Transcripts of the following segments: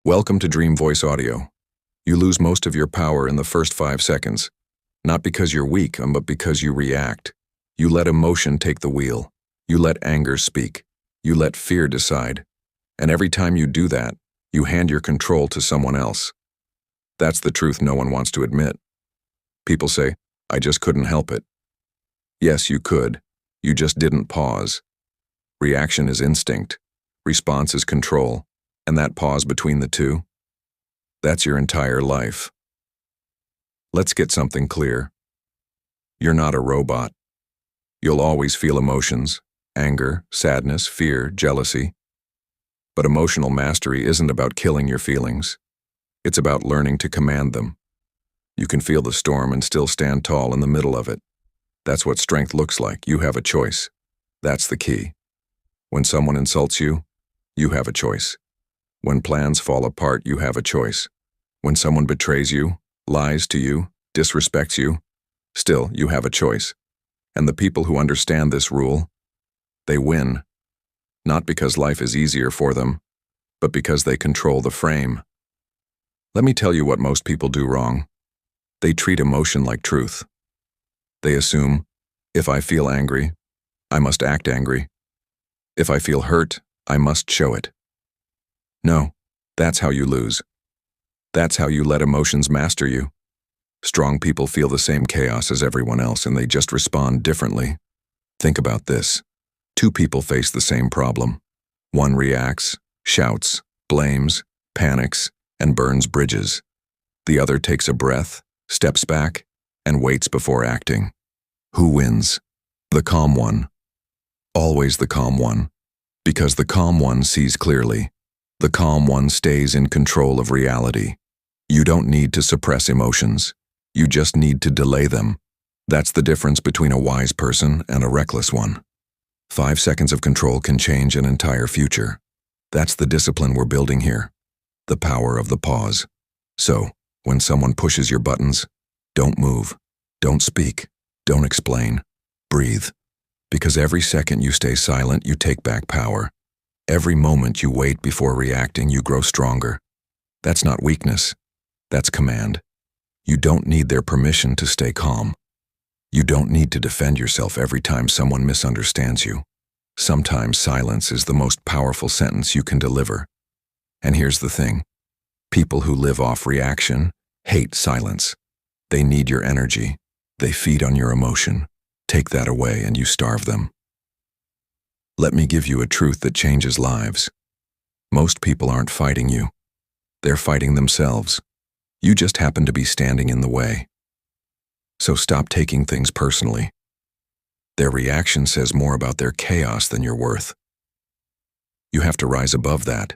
Welcome to DreamVoiceAudio. You lose most of your power in the first 5 seconds. Not because you're weak, but because you react. You let emotion take the wheel. You let anger speak. You let fear decide. And every time you do that, you hand your control to someone else. That's the truth no one wants to admit. People say, I just couldn't help it. Yes, you could. You just didn't pause. Reaction is instinct. Response is control. And that pause between the two? That's your entire life. Let's get something clear. You're not a robot. You'll always feel emotions, anger, sadness, fear, jealousy. But emotional mastery isn't about killing your feelings. It's about learning to command them. You can feel the storm and still stand tall in the middle of it. That's what strength looks like. You have a choice. That's the key. When someone insults you, you have a choice. When plans fall apart, you have a choice. When someone betrays you, lies to you, disrespects you, still you have a choice. And the people who understand this rule, they win. Not because life is easier for them, but because they control the frame. Let me tell you what most people do wrong. They treat emotion like truth. They assume, if I feel angry, I must act angry. If I feel hurt, I must show it. No, that's how you lose. That's how you let emotions master you. Strong people feel the same chaos as everyone else and they just respond differently. Think about this. 2 people face the same problem. One reacts, shouts, blames, panics, and burns bridges. The other takes a breath, steps back, and waits before acting. Who wins? The calm one. Always the calm one. Because the calm one sees clearly. The calm one stays in control of reality. You don't need to suppress emotions. You just need to delay them. That's the difference between a wise person and a reckless one. 5 seconds of control can change an entire future. That's the discipline we're building here. The power of the pause. So, when someone pushes your buttons, don't move, don't speak, don't explain. Breathe. Because every second you stay silent, you take back power. Every moment you wait before reacting, you grow stronger. That's not weakness. That's command. You don't need their permission to stay calm. You don't need to defend yourself every time someone misunderstands you. Sometimes silence is the most powerful sentence you can deliver. And here's the thing. People who live off reaction hate silence. They need your energy. They feed on your emotion. Take that away and you starve them. Let me give you a truth that changes lives. Most people aren't fighting you. They're fighting themselves. You just happen to be standing in the way. So stop taking things personally. Their reaction says more about their chaos than your worth. You have to rise above that.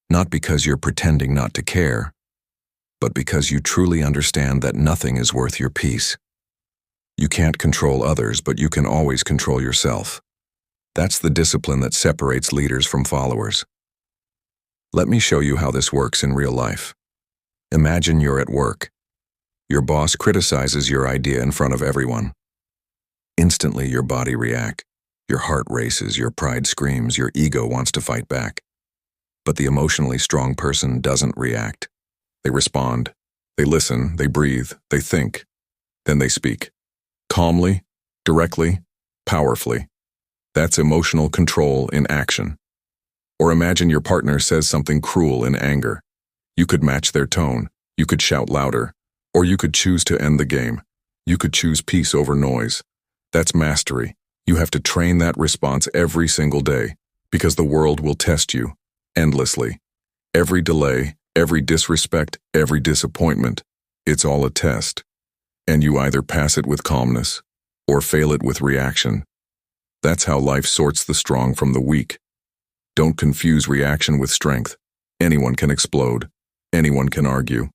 Not because you're pretending not to care, but because you truly understand that nothing is worth your peace. You can't control others, but you can always control yourself. That's the discipline that separates leaders from followers. Let me show you how this works in real life. Imagine you're at work. Your boss criticizes your idea in front of everyone. Instantly, your body reacts. Your heart races, your pride screams, your ego wants to fight back. But the emotionally strong person doesn't react. They respond. They listen, they breathe, they think. Then they speak. Calmly, directly, powerfully. That's emotional control in action. Or imagine your partner says something cruel in anger. You could match their tone. You could shout louder. Or you could choose to end the game. You could choose peace over noise. That's mastery. You have to train that response every single day, because the world will test you, endlessly. Every delay, every disrespect, every disappointment, it's all a test. And you either pass it with calmness, or fail it with reaction. That's how life sorts the strong from the weak. Don't confuse reaction with strength. Anyone can explode. Anyone can argue.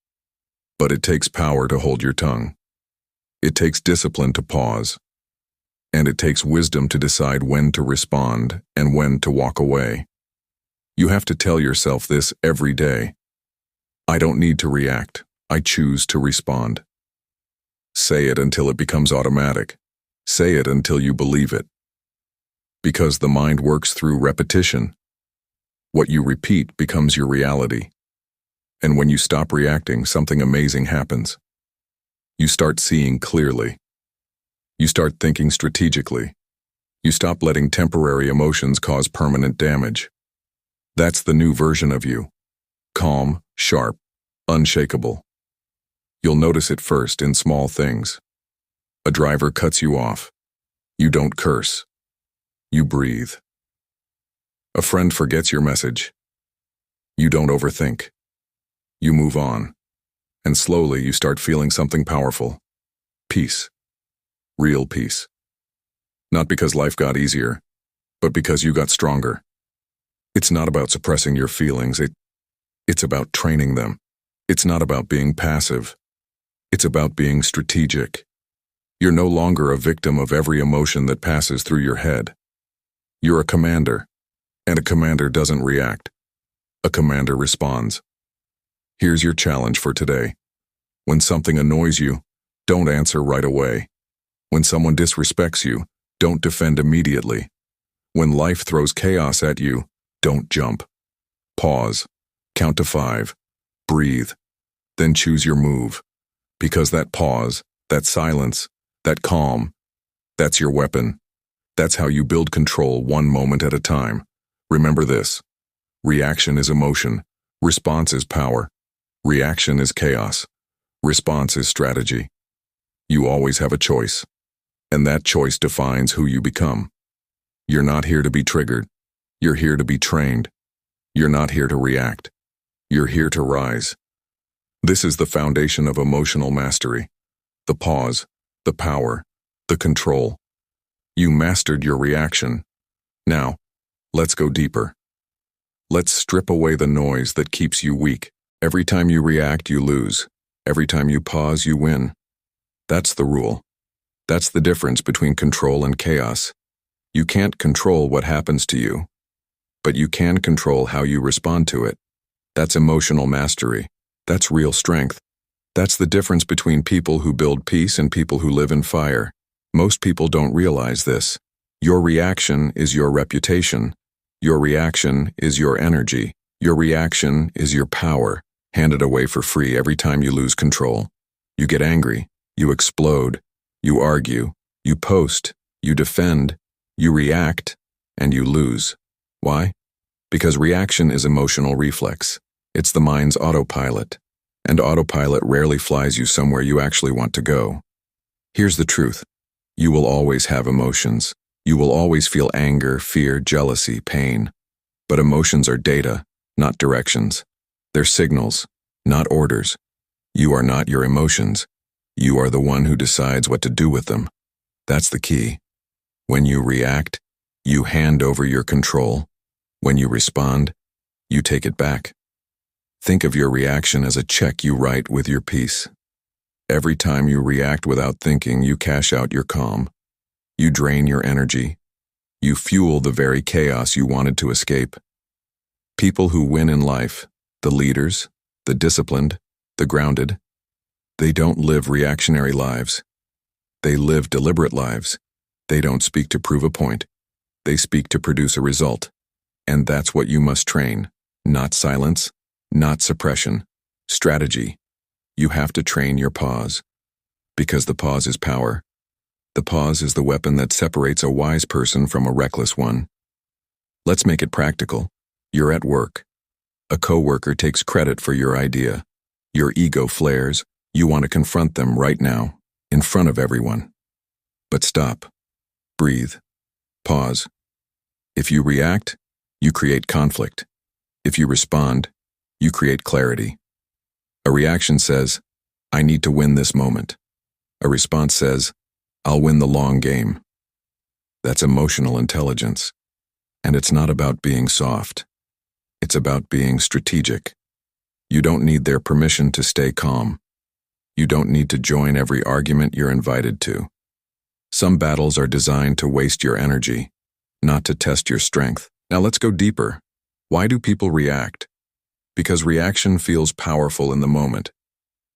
But it takes power to hold your tongue. It takes discipline to pause. And it takes wisdom to decide when to respond and when to walk away. You have to tell yourself this every day. I don't need to react. I choose to respond. Say it until it becomes automatic. Say it until you believe it. Because the mind works through repetition. What you repeat becomes your reality. And when you stop reacting, something amazing happens. You start seeing clearly. You start thinking strategically. You stop letting temporary emotions cause permanent damage. That's the new version of you. Calm, sharp, unshakable. You'll notice it first in small things. A driver cuts you off. You don't curse. You breathe. A friend forgets your message. You don't overthink. You move on. And slowly you start feeling something powerful. Peace. Real peace. Not because life got easier, but because you got stronger. It's not about suppressing your feelings. It's about training them. It's not about being passive. It's about being strategic. You're no longer a victim of every emotion that passes through your head. You're a commander, and a commander doesn't react. A commander responds. Here's your challenge for today. When something annoys you, don't answer right away. When someone disrespects you, don't defend immediately. When life throws chaos at you, don't jump. Pause. Count to 5. Breathe. Then choose your move. Because that pause, that silence, that calm, that's your weapon. That's how you build control one moment at a time. Remember this. Reaction is emotion. Response is power. Reaction is chaos. Response is strategy. You always have a choice. And that choice defines who you become. You're not here to be triggered. You're here to be trained. You're not here to react. You're here to rise. This is the foundation of emotional mastery. The pause, the power, the control. You mastered your reaction. Now, let's go deeper. Let's strip away the noise that keeps you weak. Every time you react, you lose. Every time you pause, you win. That's the rule. That's the difference between control and chaos. You can't control what happens to you, but you can control how you respond to it. That's emotional mastery. That's real strength. That's the difference between people who build peace and people who live in fire. Most people don't realize this. Your reaction is your reputation. Your reaction is your energy. Your reaction is your power, handed away for free every time you lose control. You get angry. You explode. You argue. You post. You defend. You react. And you lose. Why? Because reaction is emotional reflex. It's the mind's autopilot. And autopilot rarely flies you somewhere you actually want to go. Here's the truth. You will always have emotions. You will always feel anger, fear, jealousy, pain. But emotions are data, not directions. They're signals, not orders. You are not your emotions. You are the one who decides what to do with them. That's the key. When you react, you hand over your control. When you respond, you take it back. Think of your reaction as a check you write with your peace. Every time you react without thinking, you cash out your calm. You drain your energy. You fuel the very chaos you wanted to escape. People who win in life, the leaders, the disciplined, the grounded, they don't live reactionary lives. They live deliberate lives. They don't speak to prove a point. They speak to produce a result. And that's what you must train. Not silence, not suppression. Strategy. You have to train your pause. Because the pause is power. The pause is the weapon that separates a wise person from a reckless one. Let's make it practical. You're at work. A coworker takes credit for your idea. Your ego flares. You want to confront them right now, in front of everyone. But stop. Breathe. Pause. If you react, you create conflict. If you respond, you create clarity. A reaction says, I need to win this moment. A response says, I'll win the long game. That's emotional intelligence. And it's not about being soft. It's about being strategic. You don't need their permission to stay calm. You don't need to join every argument you're invited to. Some battles are designed to waste your energy, not to test your strength. Now let's go deeper. Why do people react? Because reaction feels powerful in the moment.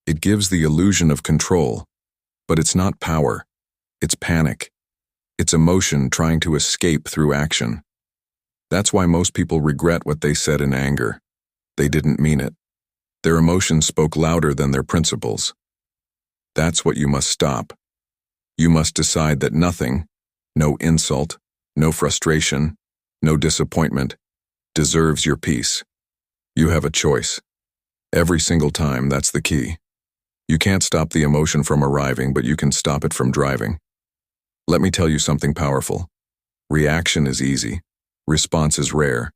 It gives the illusion of control, but it's not power. It's panic. It's emotion trying to escape through action. That's why most people regret what they said in anger. They didn't mean it. Their emotions spoke louder than their principles. That's what you must stop. You must decide that nothing, no insult, no frustration, no disappointment, deserves your peace. You have a choice. Every single time, that's the key. You can't stop the emotion from arriving, but you can stop it from driving. Let me tell you something powerful. Reaction is easy. Response is rare.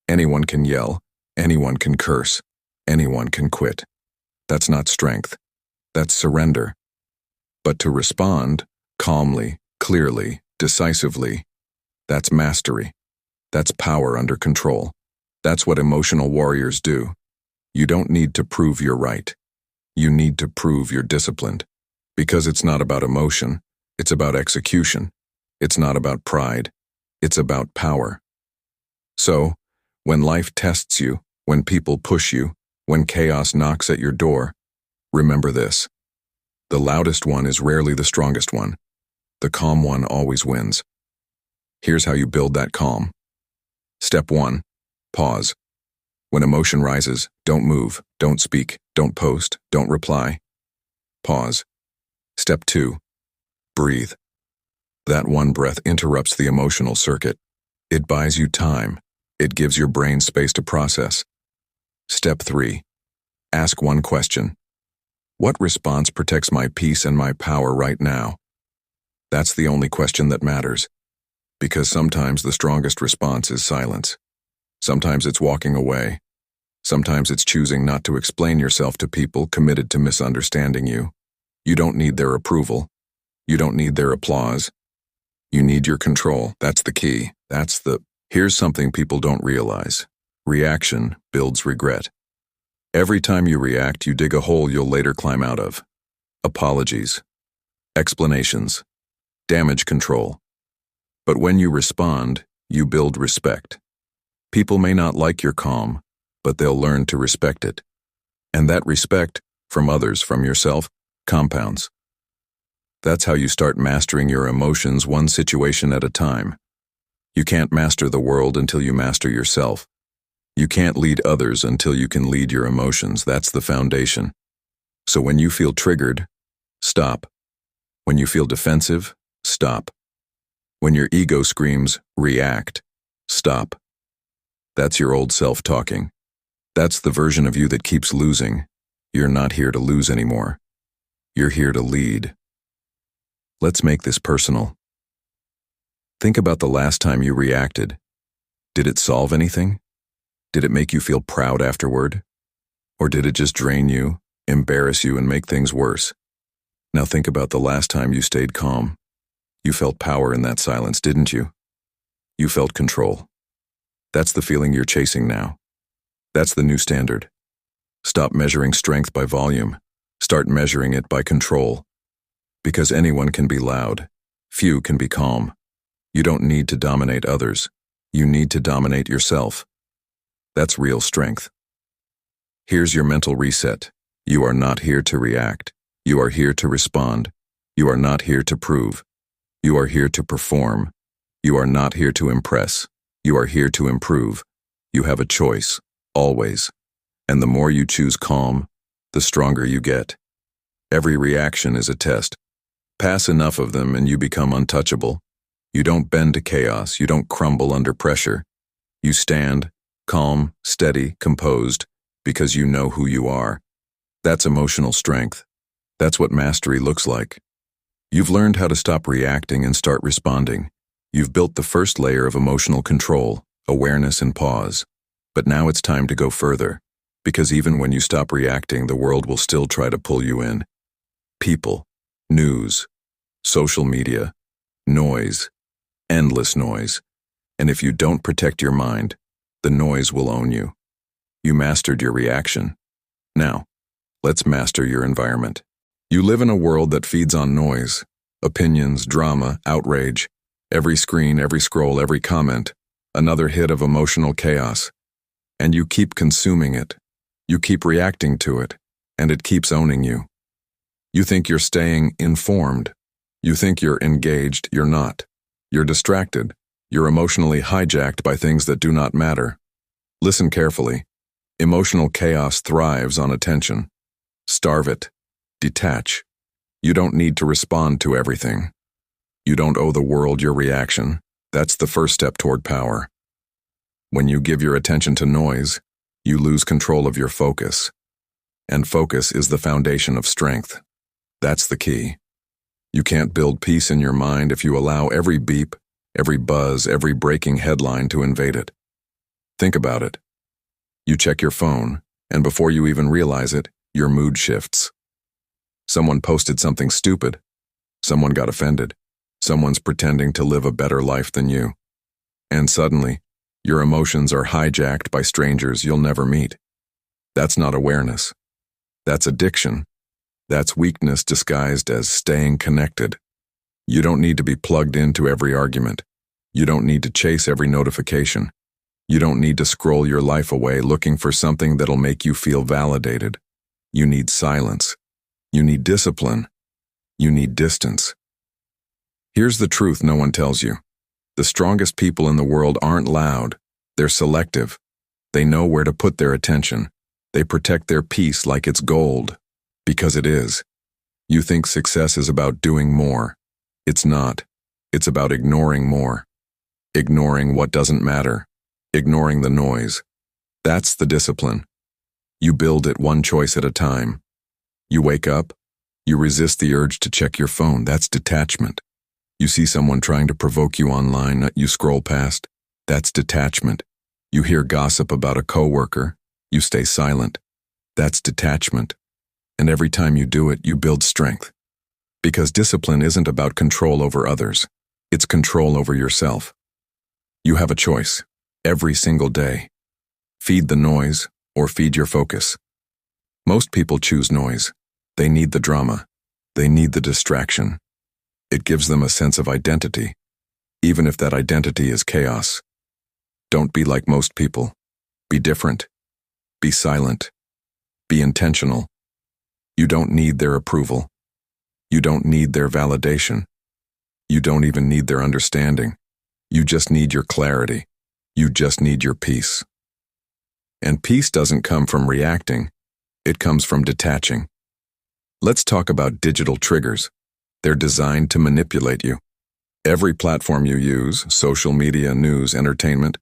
Anyone can yell. Anyone can curse. Anyone can quit. That's not strength. That's surrender. But to respond, calmly, clearly, decisively, that's mastery. That's power under control. That's what emotional warriors do. You don't need to prove you're right. You need to prove you're disciplined. Because it's not about emotion. It's about execution. It's not about pride. It's about power. So, when life tests you, when people push you, when chaos knocks at your door, remember this. The loudest one is rarely the strongest one. The calm one always wins. Here's how you build that calm. Step 1. Pause. When emotion rises, don't move, don't speak, don't post, don't reply. Pause. Step 2. Breathe. That one breath interrupts the emotional circuit. It buys you time. It gives your brain space to process. Step 3. Ask one question. What response protects my peace and my power right now? That's the only question that matters. Because sometimes the strongest response is silence. Sometimes it's walking away. Sometimes it's choosing not to explain yourself to people committed to misunderstanding you. You don't need their approval. You don't need their applause. You need your control. That's the key. Here's something people don't realize. Reaction builds regret. Every time you react, you dig a hole you'll later climb out of. Apologies. Explanations. Damage control. But when you respond, you build respect. People may not like your calm, but they'll learn to respect it. And that respect, from others, from yourself, compounds. That's how you start mastering your emotions one situation at a time. You can't master the world until you master yourself. You can't lead others until you can lead your emotions. That's the foundation. So when you feel triggered, stop. When you feel defensive, stop. When your ego screams, react, stop. That's your old self talking. That's the version of you that keeps losing. You're not here to lose anymore. You're here to lead. Let's make this personal. Think about the last time you reacted. Did it solve anything? Did it make you feel proud afterward? Or did it just drain you, embarrass you, and make things worse? Now think about the last time you stayed calm. You felt power in that silence, didn't you? You felt control. That's the feeling you're chasing now. That's the new standard. Stop measuring strength by volume. Start measuring it by control. Because anyone can be loud. Few can be calm. You don't need to dominate others. You need to dominate yourself. That's real strength. Here's your mental reset. You are not here to react. You are here to respond. You are not here to prove. You are here to perform. You are not here to impress. You are here to improve. You have a choice, always. And the more you choose calm, the stronger you get. Every reaction is a test. Pass enough of them and you become untouchable. You don't bend to chaos. You don't crumble under pressure. You stand, calm, steady, composed, because you know who you are. That's emotional strength. That's what mastery looks like. You've learned how to stop reacting and start responding. You've built the first layer of emotional control, awareness and pause. But now it's time to go further, because even when you stop reacting, the world will still try to pull you in. People, news, social media, noise, endless noise. And if you don't protect your mind, the noise will own you. You mastered your reaction. Now, let's master your environment. You live in a world that feeds on noise, opinions, drama, outrage. Every screen, every scroll, every comment, another hit of emotional chaos. And you keep consuming it. You keep reacting to it, and it keeps owning you. You think you're staying informed. You think you're engaged. You're not. You're distracted. You're emotionally hijacked by things that do not matter. Listen carefully. Emotional chaos thrives on attention. Starve it. Detach. You don't need to respond to everything. You don't owe the world your reaction. That's the first step toward power. When you give your attention to noise, you lose control of your focus. And focus is the foundation of strength. That's the key. You can't build peace in your mind if you allow every beep, every buzz, every breaking headline to invade it. Think about it. You check your phone, and before you even realize it, your mood shifts. Someone posted something stupid. Someone got offended. Someone's pretending to live a better life than you. And suddenly, your emotions are hijacked by strangers you'll never meet. That's not awareness. That's addiction. That's weakness disguised as staying connected. You don't need to be plugged into every argument. You don't need to chase every notification. You don't need to scroll your life away looking for something that'll make you feel validated. You need silence. You need discipline. You need distance. Here's the truth no one tells you. The strongest people in the world aren't loud. They're selective. They know where to put their attention. They protect their peace like it's gold. Because it is. You think success is about doing more. It's not. It's about ignoring more. Ignoring what doesn't matter. Ignoring the noise. That's the discipline. You build it one choice at a time. You wake up. You resist the urge to check your phone. That's detachment. You see someone trying to provoke you online, you scroll past. That's detachment. You hear gossip about a coworker. You stay silent. That's detachment. And every time you do it, you build strength. Because discipline isn't about control over others. It's control over yourself. You have a choice. Every single day. Feed the noise or feed your focus. Most people choose noise. They need the drama. They need the distraction. It gives them a sense of identity, even if that identity is chaos. Don't be like most people. Be different. Be silent. Be intentional. You don't need their approval. You don't need their validation. You don't even need their understanding. You just need your clarity. You just need your peace. And peace doesn't come from reacting. It comes from detaching. Let's talk about digital triggers. They're designed to manipulate you. Every platform you use, social media, news, entertainment,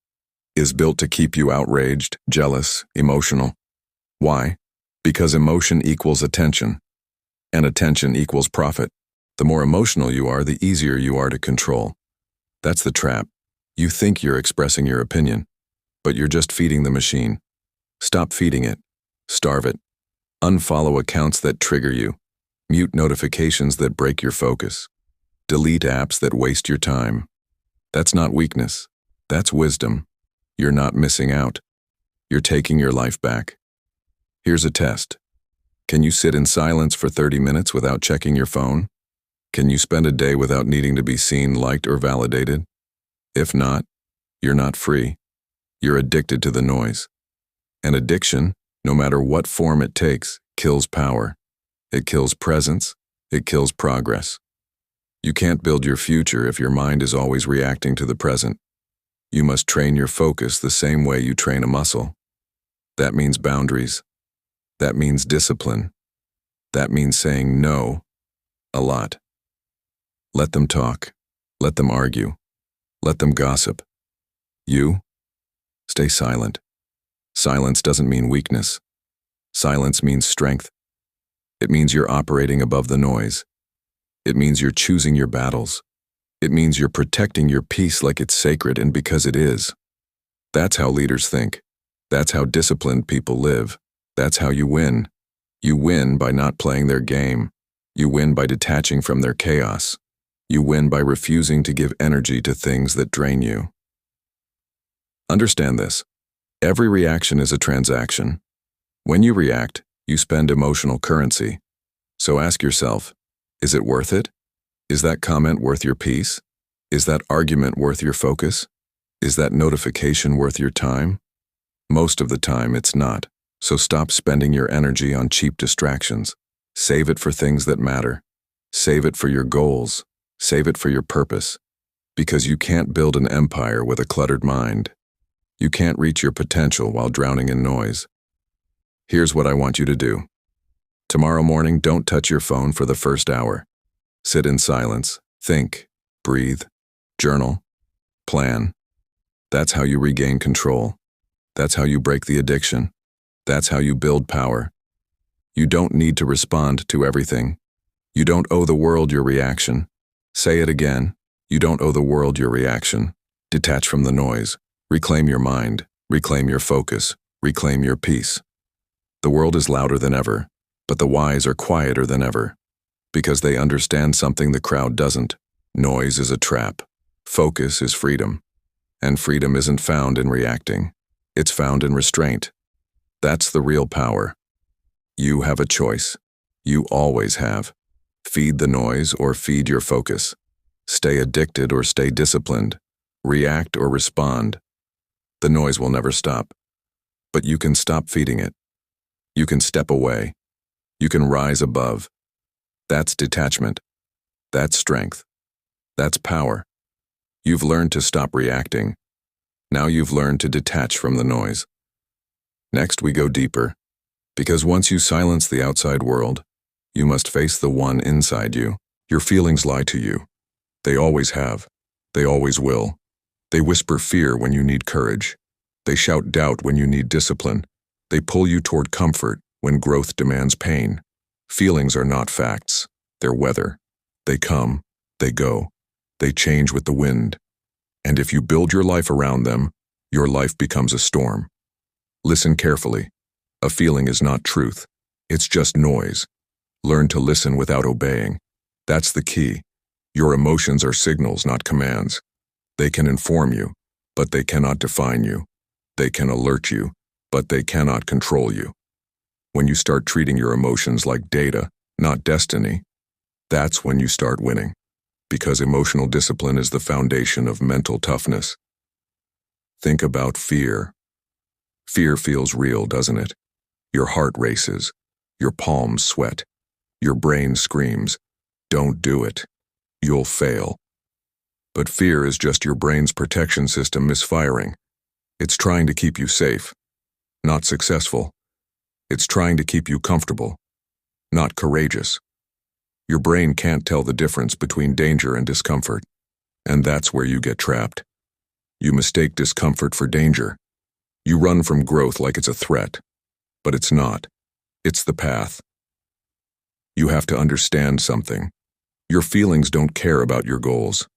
is built to keep you outraged, jealous, emotional. Why? Because emotion equals attention, and attention equals profit. The more emotional you are, the easier you are to control. That's the trap. You think you're expressing your opinion, but you're just feeding the machine. Stop feeding it. Starve it. Unfollow accounts that trigger you. Mute notifications that break your focus. Delete apps that waste your time. That's not weakness. That's wisdom. You're not missing out. You're taking your life back. Here's a test. Can you sit in silence for 30 minutes without checking your phone? Can you spend a day without needing to be seen, liked, or validated? If not, you're not free. You're addicted to the noise. And addiction, no matter what form it takes, kills power. It kills presence. It kills progress. You can't build your future if your mind is always reacting to the present. You must train your focus the same way you train a muscle. That means boundaries. That means discipline. That means saying no a lot. Let them talk. Let them argue. Let them gossip. You, stay silent. Silence doesn't mean weakness. Silence means strength. It means you're operating above the noise. It means you're choosing your battles. It means you're protecting your peace like it's sacred, and because it is. That's how leaders think. That's how disciplined people live. That's how you win. You win by not playing their game. You win by detaching from their chaos. You win by refusing to give energy to things that drain you. Understand this. Every reaction is a transaction. When you react, you spend emotional currency. So ask yourself, is it worth it? Is that comment worth your peace? Is that argument worth your focus? Is that notification worth your time? Most of the time, it's not. So stop spending your energy on cheap distractions. Save it for things that matter. Save it for your goals. Save it for your purpose. Because you can't build an empire with a cluttered mind. You can't reach your potential while drowning in noise. Here's what I want you to do. Tomorrow morning, don't touch your phone for the first hour. Sit in silence, think, breathe, journal, plan. That's how you regain control. That's how you break the addiction. That's how you build power. You don't need to respond to everything. You don't owe the world your reaction. Say it again. You don't owe the world your reaction. Detach from the noise. Reclaim your mind. Reclaim your focus. Reclaim your peace. The world is louder than ever, but the wise are quieter than ever, because they understand something the crowd doesn't. Noise is a trap. Focus is freedom. And freedom isn't found in reacting. It's found in restraint. That's the real power. You have a choice. You always have. Feed the noise or feed your focus. Stay addicted or stay disciplined. React or respond. The noise will never stop. But you can stop feeding it. You can step away. You can rise above. That's detachment. That's strength. That's power. You've learned to stop reacting. Now you've learned to detach from the noise. Next, we go deeper. Because once you silence the outside world, you must face the one inside you. Your feelings lie to you. They always have. They always will. They whisper fear when you need courage. They shout doubt when you need discipline. They pull you toward comfort when growth demands pain. Feelings are not facts. They're weather. They come. They go. They change with the wind. And if you build your life around them, your life becomes a storm. Listen carefully. A feeling is not truth. It's just noise. Learn to listen without obeying. That's the key. Your emotions are signals, not commands. They can inform you, but they cannot define you. They can alert you, but they cannot control you. When you start treating your emotions like data, not destiny, that's when you start winning. Because emotional discipline is the foundation of mental toughness. Think about fear. Fear feels real, doesn't it? Your heart races. Your palms sweat. Your brain screams, "Don't do it. You'll fail." But fear is just your brain's protection system misfiring. It's trying to keep you safe, not successful. It's trying to keep you comfortable, not courageous. Your brain can't tell the difference between danger and discomfort, and that's where you get trapped. You mistake discomfort for danger. You run from growth like it's a threat, but it's not. It's the path. You have to understand something. Your feelings don't care about your goals.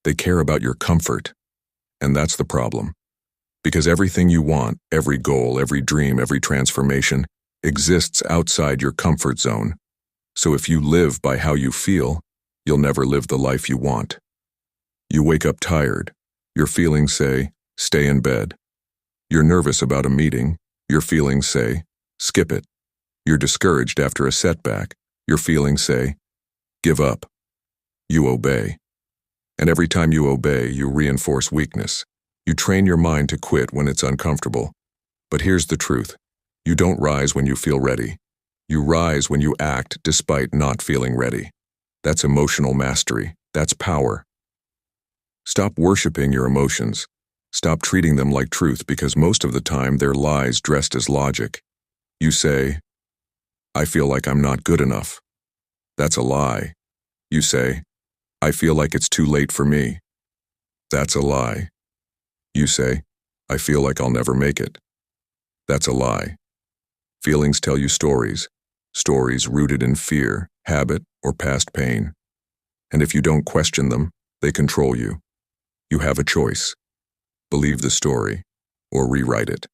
They care about your comfort. And that's the problem. Because everything you want, every goal, every dream, every transformation, exists outside your comfort zone. So if you live by how you feel, you'll never live the life you want. You wake up tired. Your feelings say, stay in bed. You're nervous about a meeting. Your feelings say, skip it. You're discouraged after a setback. Your feelings say, give up. You obey. And every time you obey, you reinforce weakness. You train your mind to quit when it's uncomfortable. But here's the truth. You don't rise when you feel ready. You rise when you act despite not feeling ready. That's emotional mastery. That's power. Stop worshiping your emotions. Stop treating them like truth because most of the time they're lies dressed as logic. You say, I feel like I'm not good enough. That's a lie. You say, I feel like it's too late for me. That's a lie. You say, I feel like I'll never make it. That's a lie. Feelings tell you stories rooted in fear, habit, or past pain. And if you don't question them, they control you. You have a choice. Believe the story, or rewrite it.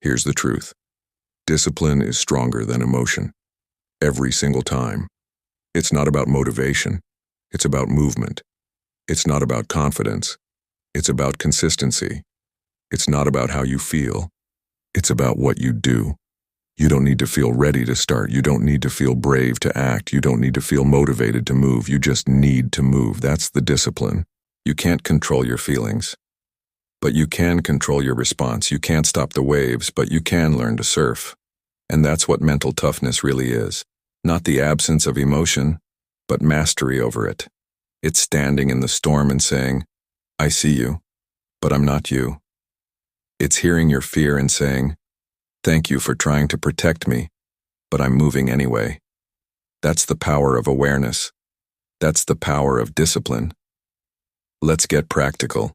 Here's the truth. Discipline is stronger than emotion. Every single time. It's not about motivation. It's about movement. It's not about confidence. It's about consistency. It's not about how you feel. It's about what you do. You don't need to feel ready to start. You don't need to feel brave to act. You don't need to feel motivated to move. You just need to move. That's the discipline. You can't control your feelings, but you can control your response. You can't stop the waves, but you can learn to surf. And that's what mental toughness really is. Not the absence of emotion, but mastery over it. It's standing in the storm and saying, I see you, but I'm not you. It's hearing your fear and saying, Thank you for trying to protect me, but I'm moving anyway. That's the power of awareness. That's the power of discipline. Let's get practical.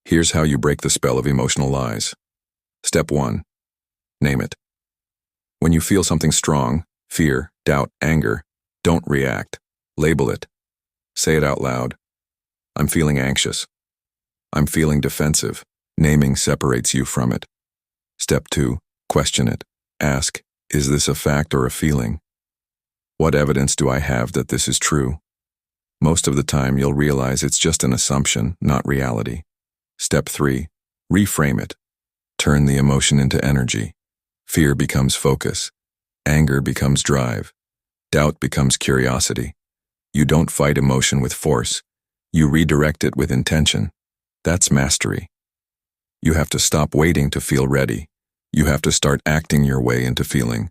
Here's how you break the spell of emotional lies. Step 1. Name it. When you feel something strong, fear, doubt, anger, don't react. Label it. Say it out loud. I'm feeling anxious. I'm feeling defensive. Naming separates you from it. Step 2. Question it. Ask, is this a fact or a feeling? What evidence do I have that this is true? Most of the time you'll realize it's just an assumption, not reality. Step 3. Reframe it. Turn the emotion into energy. Fear becomes focus. Anger becomes drive. Doubt becomes curiosity. You don't fight emotion with force. You redirect it with intention. That's mastery. You have to stop waiting to feel ready. You have to start acting your way into feeling.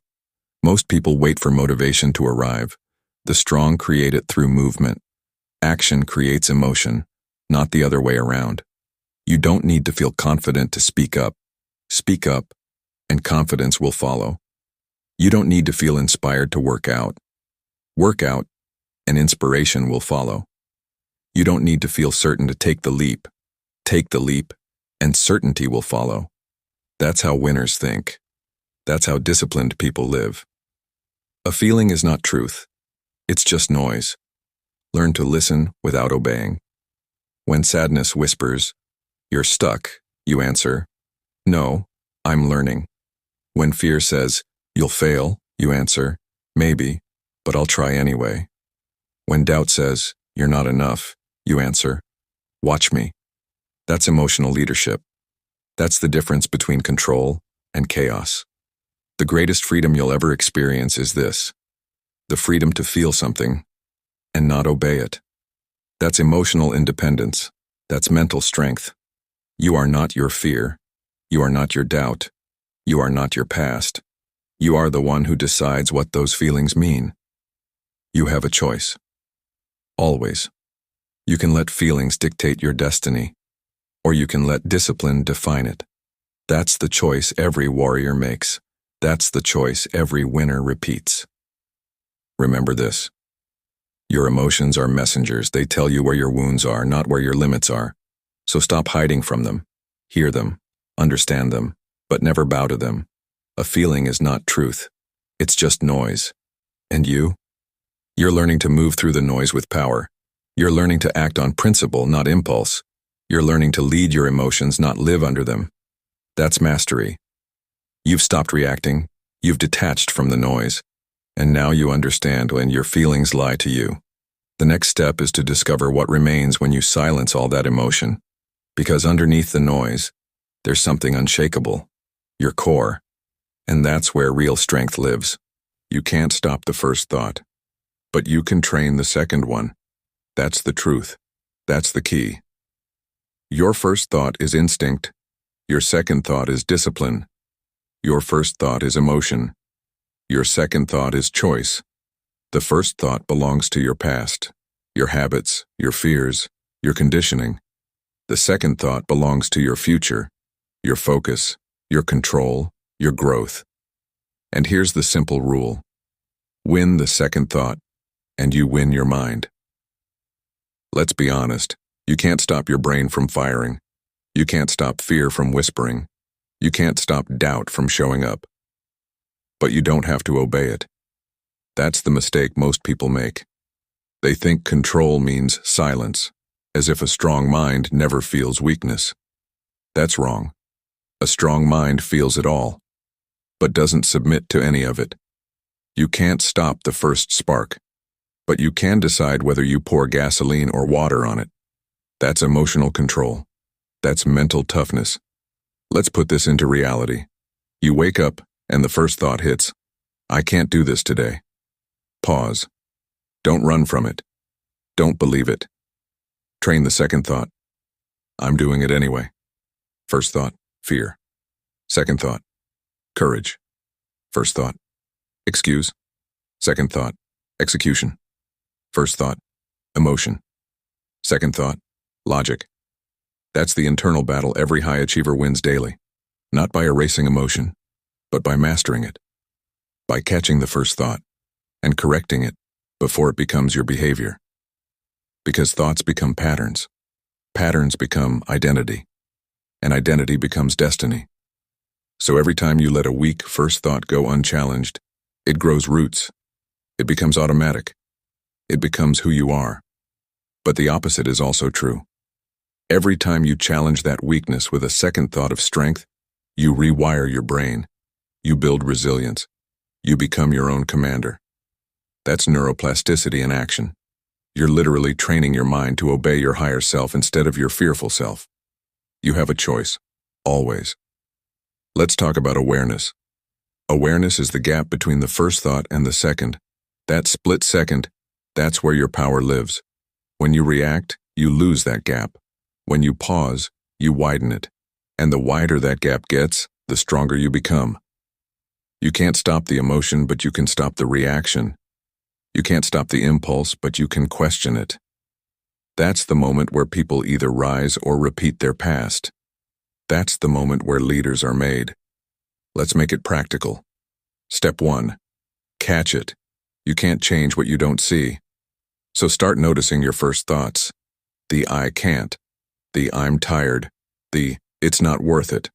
Most people wait for motivation to arrive. The strong create it through movement. Action creates emotion, not the other way around. You don't need to feel confident to speak up. Speak up, and confidence will follow. You don't need to feel inspired to work out. Work out, and inspiration will follow. You don't need to feel certain to take the leap. Take the leap, and certainty will follow. That's how winners think. That's how disciplined people live. A feeling is not truth. It's just noise. Learn to listen without obeying. When sadness whispers, "You're stuck," you answer, "No, I'm learning." When fear says, "You'll fail," you answer, "Maybe, but I'll try anyway." When doubt says, "You're not enough," you answer, "Watch me." That's emotional leadership. That's the difference between control and chaos. The greatest freedom you'll ever experience is this: the freedom to feel something and not obey it. That's emotional independence. That's mental strength. You are not your fear. You are not your doubt. You are not your past. You are the one who decides what those feelings mean. You have a choice. Always. You can let feelings dictate your destiny, or you can let discipline define it. That's the choice every warrior makes. That's the choice every winner repeats. Remember this. Your emotions are messengers. They tell you where your wounds are, not where your limits are. So stop hiding from them. Hear them, understand them, but never bow to them. A feeling is not truth. It's just noise. And you? You're learning to move through the noise with power. You're learning to act on principle, not impulse. You're learning to lead your emotions, not live under them. That's mastery. You've stopped reacting. You've detached from the noise. And now you understand when your feelings lie to you. The next step is to discover what remains when you silence all that emotion. Because underneath the noise, there's something unshakable. Your core. And that's where real strength lives. You can't stop the first thought, but you can train the second one. That's the truth. That's the key. Your first thought is instinct. Your second thought is discipline. Your first thought is emotion. Your second thought is choice. The first thought belongs to your past, your habits, your fears, your conditioning. The second thought belongs to your future, your focus, your control, your growth. And here's the simple rule. Win the second thought, and you win your mind. Let's be honest. You can't stop your brain from firing. You can't stop fear from whispering. You can't stop doubt from showing up. But you don't have to obey it. That's the mistake most people make. They think control means silence, as if a strong mind never feels weakness. That's wrong. A strong mind feels it all, but doesn't submit to any of it. You can't stop the first spark, but you can decide whether you pour gasoline or water on it. That's emotional control. That's mental toughness. Let's put this into reality. You wake up, and the first thought hits, "I can't do this today." Pause. Don't run from it. Don't believe it. Train the second thought. "I'm doing it anyway." First thought, fear. Second thought, courage. First thought, excuse. Second thought, execution. First thought, emotion. Second thought, logic. That's the internal battle every high achiever wins daily. Not by erasing emotion, but by mastering it, by catching the first thought and correcting it before it becomes your behavior. Because thoughts become patterns, patterns become identity, and identity becomes destiny. So every time you let a weak first thought go unchallenged, it grows roots. It becomes automatic. It becomes who you are. But the opposite is also true. Every time you challenge that weakness with a second thought of strength, you rewire your brain. You build resilience. You become your own commander. That's neuroplasticity in action. You're literally training your mind to obey your higher self instead of your fearful self. You have a choice, always. Let's talk about awareness. Awareness is the gap between the first thought and the second. That split second, that's where your power lives. When you react, you lose that gap. When you pause, you widen it. And the wider that gap gets, the stronger you become. You can't stop the emotion, but you can stop the reaction. You can't stop the impulse, but you can question it. That's the moment where people either rise or repeat their past. That's the moment where leaders are made. Let's make it practical. Step 1. Catch it. You can't change what you don't see. So start noticing your first thoughts. The I can't. The I'm tired. The it's not worth it.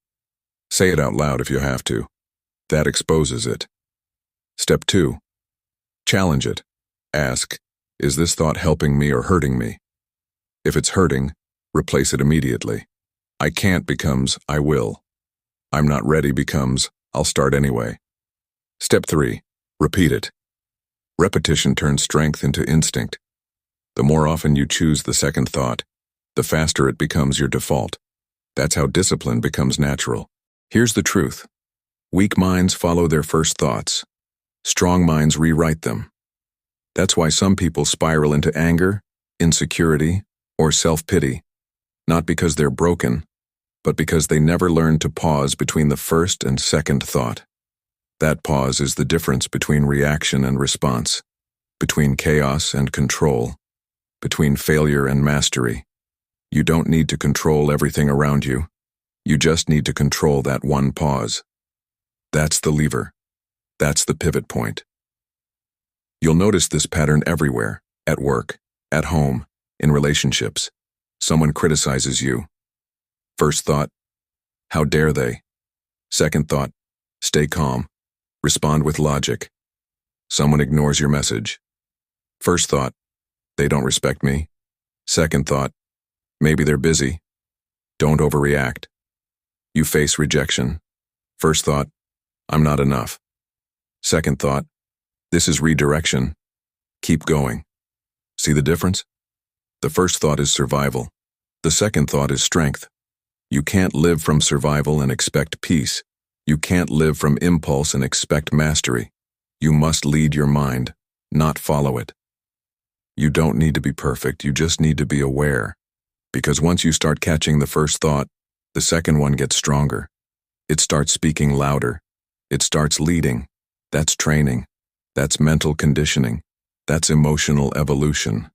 Say it out loud if you have to. That exposes it. Step 2. Challenge it. Ask, is this thought helping me or hurting me? If it's hurting, replace it immediately. I can't becomes I will. I'm not ready becomes I'll start anyway. Step 3. Repeat it. Repetition turns strength into instinct. The more often you choose the second thought, the faster it becomes your default. That's how discipline becomes natural. Here's the truth. Weak minds follow their first thoughts. Strong minds rewrite them. That's why some people spiral into anger, insecurity, or self-pity, not because they're broken, but because they never learned to pause between the first and second thought. That pause is the difference between reaction and response, between chaos and control, between failure and mastery. You don't need to control everything around you. You just need to control that one pause. That's the lever. That's the pivot point. You'll notice this pattern everywhere, at work, at home, in relationships. Someone criticizes you. First thought, how dare they? Second thought, stay calm. Respond with logic. Someone ignores your message. First thought, they don't respect me. Second thought, maybe they're busy. Don't overreact. You face rejection. First thought, I'm not enough. Second thought, this is redirection. Keep going. See the difference? The first thought is survival. The second thought is strength. You can't live from survival and expect peace. You can't live from impulse and expect mastery. You must lead your mind, not follow it. You don't need to be perfect, you just need to be aware. Because once you start catching the first thought, the second one gets stronger. It starts speaking louder. It starts leading. That's training. That's mental conditioning. That's emotional evolution.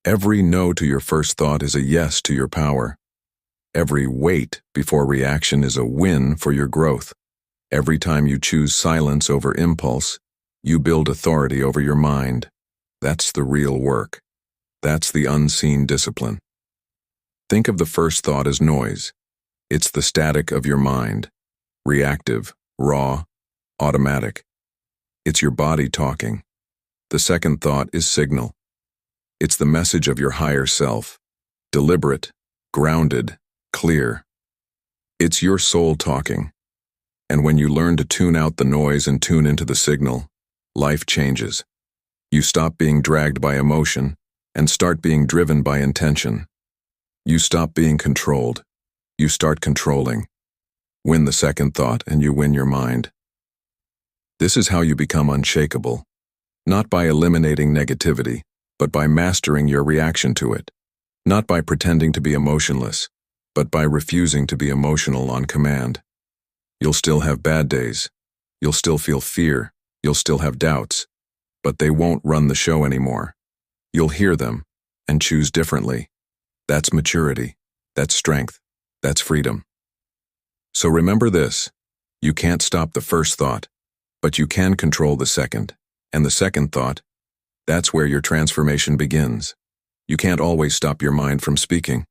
Every no to your first thought is a yes to your power. Every wait before reaction is a win for your growth. Every time you choose silence over impulse, you build authority over your mind. That's the real work. That's the unseen discipline. Think of the first thought as noise. It's the static of your mind. Reactive, raw, automatic. It's your body talking. The second thought is signal. It's the message of your higher self. Deliberate, grounded, clear. It's your soul talking. And when you learn to tune out the noise and tune into the signal, life changes. You stop being dragged by emotion and start being driven by intention. You stop being controlled. You start controlling. Win the second thought and you win your mind. This is how you become unshakable, not by eliminating negativity, but by mastering your reaction to it, not by pretending to be emotionless, but by refusing to be emotional on command. You'll still have bad days. You'll still feel fear. You'll still have doubts. But they won't run the show anymore. You'll hear them and choose differently. That's maturity. That's strength. That's freedom. So remember this. You can't stop the first thought, but you can control the second. And the second thought, that's where your transformation begins. You can't always stop your mind from speaking,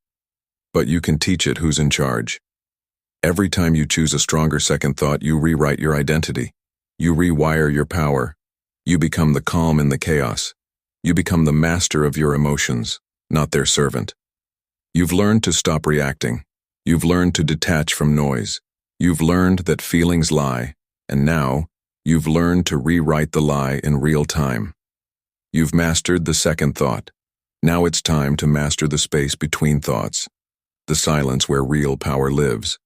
but you can teach it who's in charge. Every time you choose a stronger second thought, you rewrite your identity. You rewire your power. You become the calm in the chaos. You become the master of your emotions, not their servant. You've learned to stop reacting. You've learned to detach from noise. You've learned that feelings lie, and now you've learned to rewrite the lie in real time. You've mastered the second thought. Now it's time to master the space between thoughts, the silence where real power lives.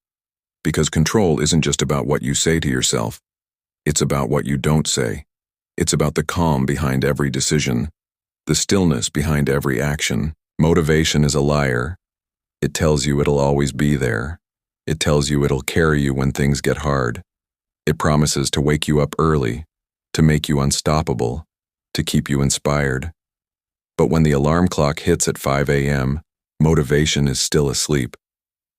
Because control isn't just about what you say to yourself. It's about what you don't say. It's about the calm behind every decision, the stillness behind every action. Motivation is a liar. It tells you it'll always be there. It tells you it'll carry you when things get hard. It promises to wake you up early, to make you unstoppable, to keep you inspired. But when the alarm clock hits at 5 a.m., motivation is still asleep.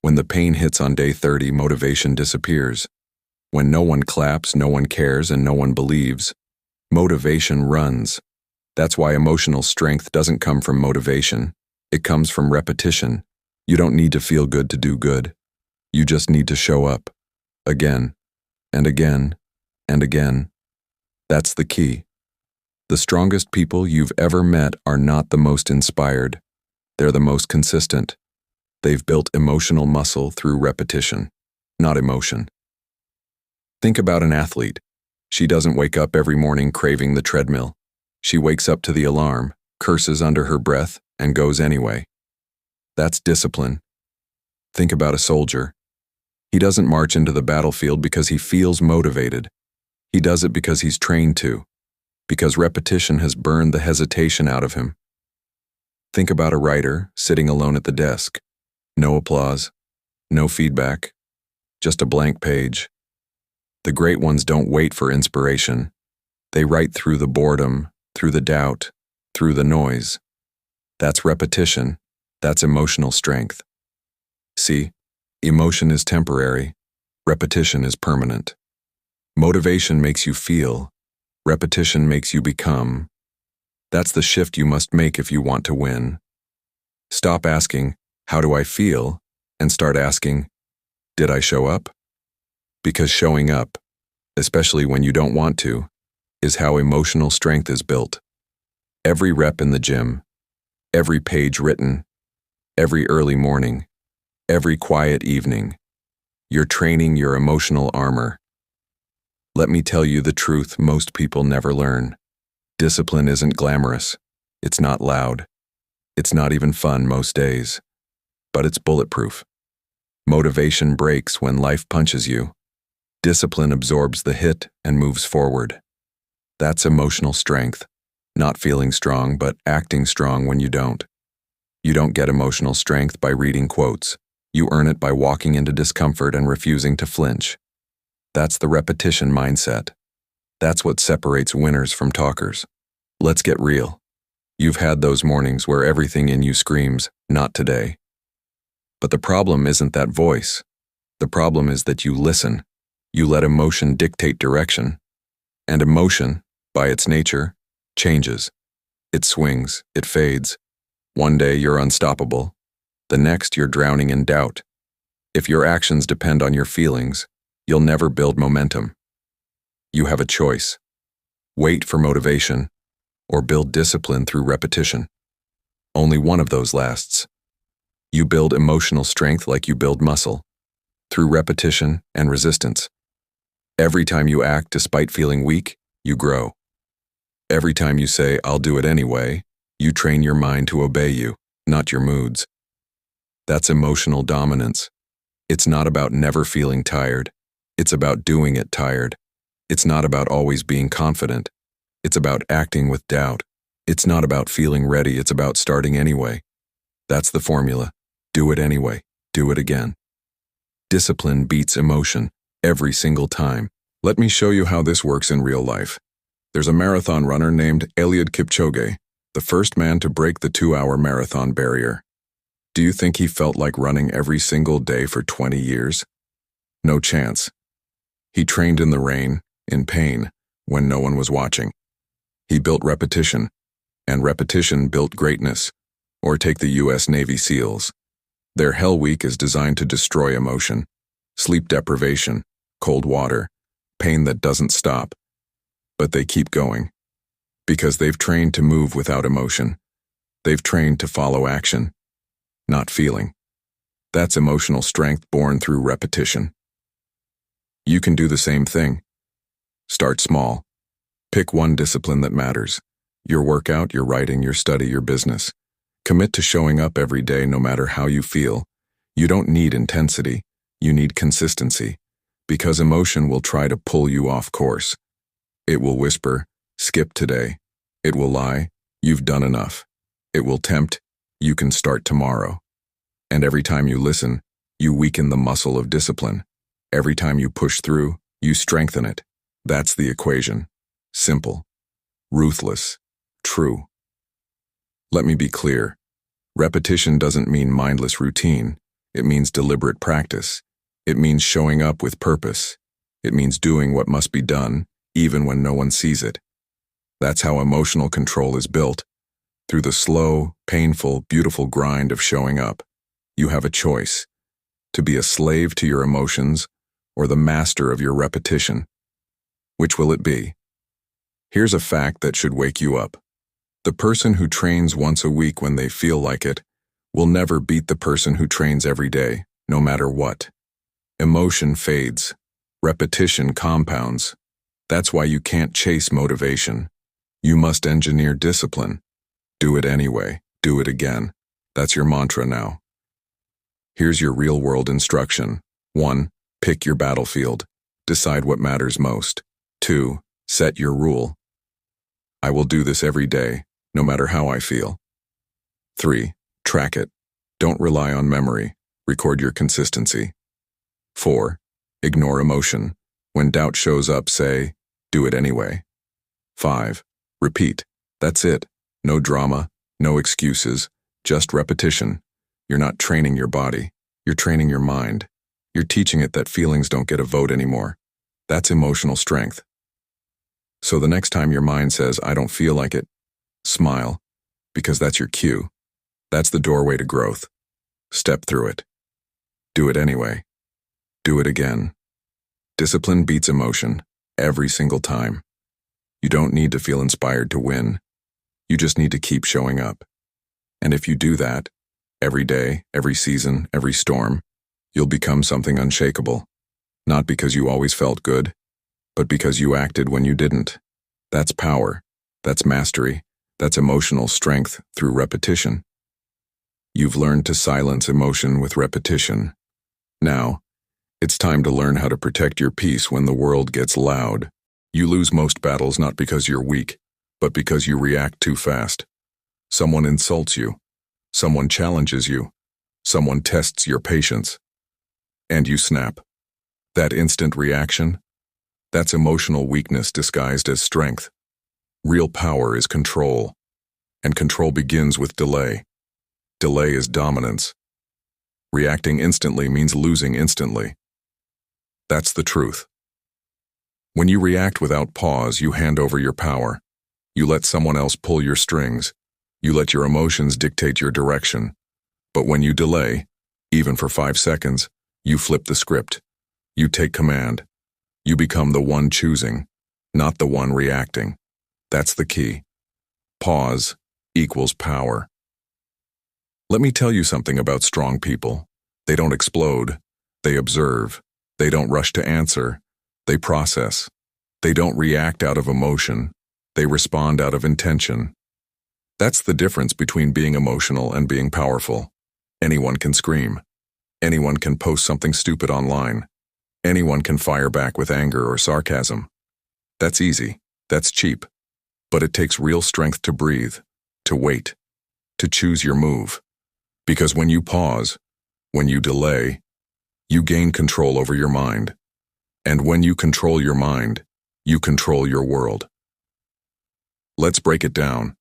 When the pain hits on day 30, motivation disappears. When no one claps, no one cares, and no one believes, motivation runs. That's why emotional strength doesn't come from motivation. It comes from repetition. You don't need to feel good to do good. You just need to show up. Again, and again, and again. That's the key. The strongest people you've ever met are not the most inspired. They're the most consistent. They've built emotional muscle through repetition, not emotion. Think about an athlete. She doesn't wake up every morning craving the treadmill. She wakes up to the alarm, curses under her breath, and goes anyway. That's discipline. Think about a soldier. He doesn't march into the battlefield because he feels motivated. He does it because he's trained to, because repetition has burned the hesitation out of him. Think about a writer sitting alone at the desk. No applause, no feedback, just a blank page. The great ones don't wait for inspiration. They write through the boredom, through the doubt, through the noise. That's repetition. That's emotional strength. See, emotion is temporary. Repetition is permanent. Motivation makes you feel. Repetition makes you become. That's the shift you must make if you want to win. Stop asking, "How do I feel?" and start asking, "Did I show up?" Because showing up, especially when you don't want to, is how emotional strength is built. Every rep in the gym, every page written, every early morning, every quiet evening, you're training your emotional armor. Let me tell you the truth most people never learn. Discipline isn't glamorous. It's not loud. It's not even fun most days. But it's bulletproof. Motivation breaks when life punches you. Discipline absorbs the hit and moves forward. That's emotional strength. Not feeling strong, but acting strong when you don't. You don't get emotional strength by reading quotes. You earn it by walking into discomfort and refusing to flinch. That's the repetition mindset. That's what separates winners from talkers. Let's get real. You've had those mornings where everything in you screams, "Not today." But the problem isn't that voice. The problem is that you listen. You let emotion dictate direction. And emotion, by its nature, changes. It swings, it fades. One day you're unstoppable. The next you're drowning in doubt. If your actions depend on your feelings, you'll never build momentum. You have a choice. Wait for motivation, or build discipline through repetition. Only one of those lasts. You build emotional strength like you build muscle, through repetition and resistance. Every time you act despite feeling weak, you grow. Every time you say, "I'll do it anyway," you train your mind to obey you, not your moods. That's emotional dominance. It's not about never feeling tired. It's about doing it tired. It's not about always being confident. It's about acting with doubt. It's not about feeling ready. It's about starting anyway. That's the formula. Do it anyway. Do it again. Discipline beats emotion every single time. Let me show you how this works in real life. There's a marathon runner named Eliud Kipchoge, the first man to break the 2-hour marathon barrier. Do you think he felt like running every single day for 20 years? No chance. He trained in the rain, in pain, when no one was watching. He built repetition, and repetition built greatness. Or take the U.S. Navy SEALs. Their Hell Week is designed to destroy emotion, sleep deprivation, cold water, pain that doesn't stop. But they keep going. Because they've trained to move without emotion. They've trained to follow action, not feeling. That's emotional strength born through repetition. You can do the same thing. Start small. Pick one discipline that matters. Your workout, your writing, your study, your business. Commit to showing up every day no matter how you feel. You don't need intensity, you need consistency. Because emotion will try to pull you off course. It will whisper, skip today. It will lie, you've done enough. It will tempt, you can start tomorrow. And every time you listen, you weaken the muscle of discipline. Every time you push through, you strengthen it. That's the equation. Simple. Ruthless. True. Let me be clear. Repetition doesn't mean mindless routine. It means deliberate practice. It means showing up with purpose. It means doing what must be done, even when no one sees it. That's how emotional control is built. Through the slow, painful, beautiful grind of showing up. You have a choice. To be a slave to your emotions or the master of your repetition. Which will it be? Here's a fact that should wake you up. The person who trains once a week when they feel like it will never beat the person who trains every day, no matter what. Emotion fades. Repetition compounds. That's why you can't chase motivation. You must engineer discipline. Do it anyway. Do it again. That's your mantra now. Here's your real-world instruction. 1. Pick your battlefield. Decide what matters most. 2. Set your rule. I will do this every day, no matter how I feel. 3. Track it. Don't rely on memory. Record your consistency. 4. Ignore emotion. When doubt shows up, say, do it anyway. 5. Repeat. That's it. No drama, no excuses, just repetition. You're not training your body. You're training your mind. You're teaching it that feelings don't get a vote anymore. That's emotional strength. So the next time your mind says, I don't feel like it, smile, because that's your cue. That's the doorway to growth. Step through it. Do it anyway. Do it again. Discipline beats emotion, every single time. You don't need to feel inspired to win. You just need to keep showing up. And if you do that, every day, every season, every storm, you'll become something unshakable. Not because you always felt good, but because you acted when you didn't. That's power. That's mastery. That's emotional strength through repetition. You've learned to silence emotion with repetition. Now, it's time to learn how to protect your peace when the world gets loud. You lose most battles not because you're weak, but because you react too fast. Someone insults you. Someone challenges you. Someone tests your patience. And you snap. That instant reaction? That's emotional weakness disguised as strength. Real power is control. And control begins with delay. Delay is dominance. Reacting instantly means losing instantly. That's the truth. When you react without pause, you hand over your power. You let someone else pull your strings. You let your emotions dictate your direction. But when you delay, even for 5 seconds, you flip the script. You take command. You become the one choosing, not the one reacting. That's the key. Pause equals power. Let me tell you something about strong people. They don't explode. They observe. They don't rush to answer. They process. They don't react out of emotion. They respond out of intention. That's the difference between being emotional and being powerful. Anyone can scream. Anyone can post something stupid online. Anyone can fire back with anger or sarcasm. That's easy. That's cheap. But it takes real strength to breathe, to wait, to choose your move. Because when you pause, when you delay, you gain control over your mind. And when you control your mind, you control your world. Let's break it down.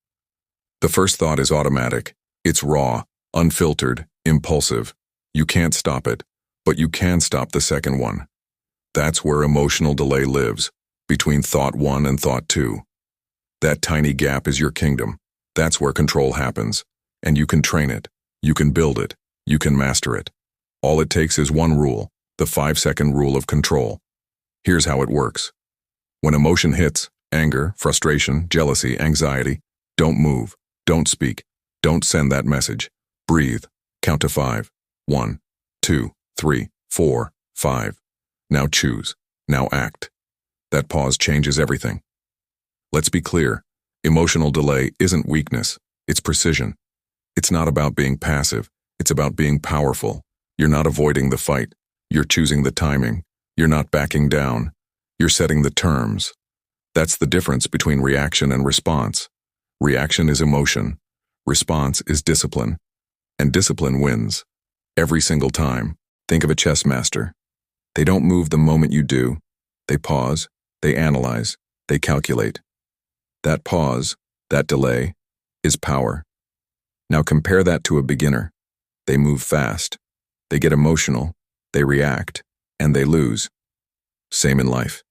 The first thought is automatic. It's raw, unfiltered, impulsive. You can't stop it, but you can stop the second one. That's where emotional delay lives, between thought 1 and thought 2. That tiny gap is your kingdom. That's where control happens. And you can train it. You can build it. You can master it. All it takes is one rule, the 5-second rule of control. Here's how it works. When emotion hits, anger, frustration, jealousy, anxiety, don't move, don't speak, don't send that message. Breathe. Count to 5. 1, 2, 3, 4, 5. Now choose. Now act. That pause changes everything. Let's be clear. Emotional delay isn't weakness. It's precision. It's not about being passive. It's about being powerful. You're not avoiding the fight. You're choosing the timing. You're not backing down. You're setting the terms. That's the difference between reaction and response. Reaction is emotion. Response is discipline. And discipline wins. Every single time. Think of a chess master. They don't move the moment you do. They pause. They analyze. They calculate. That pause, that delay, is power. Now compare that to a beginner. They move fast. They get emotional. They react. And they lose. Same in life.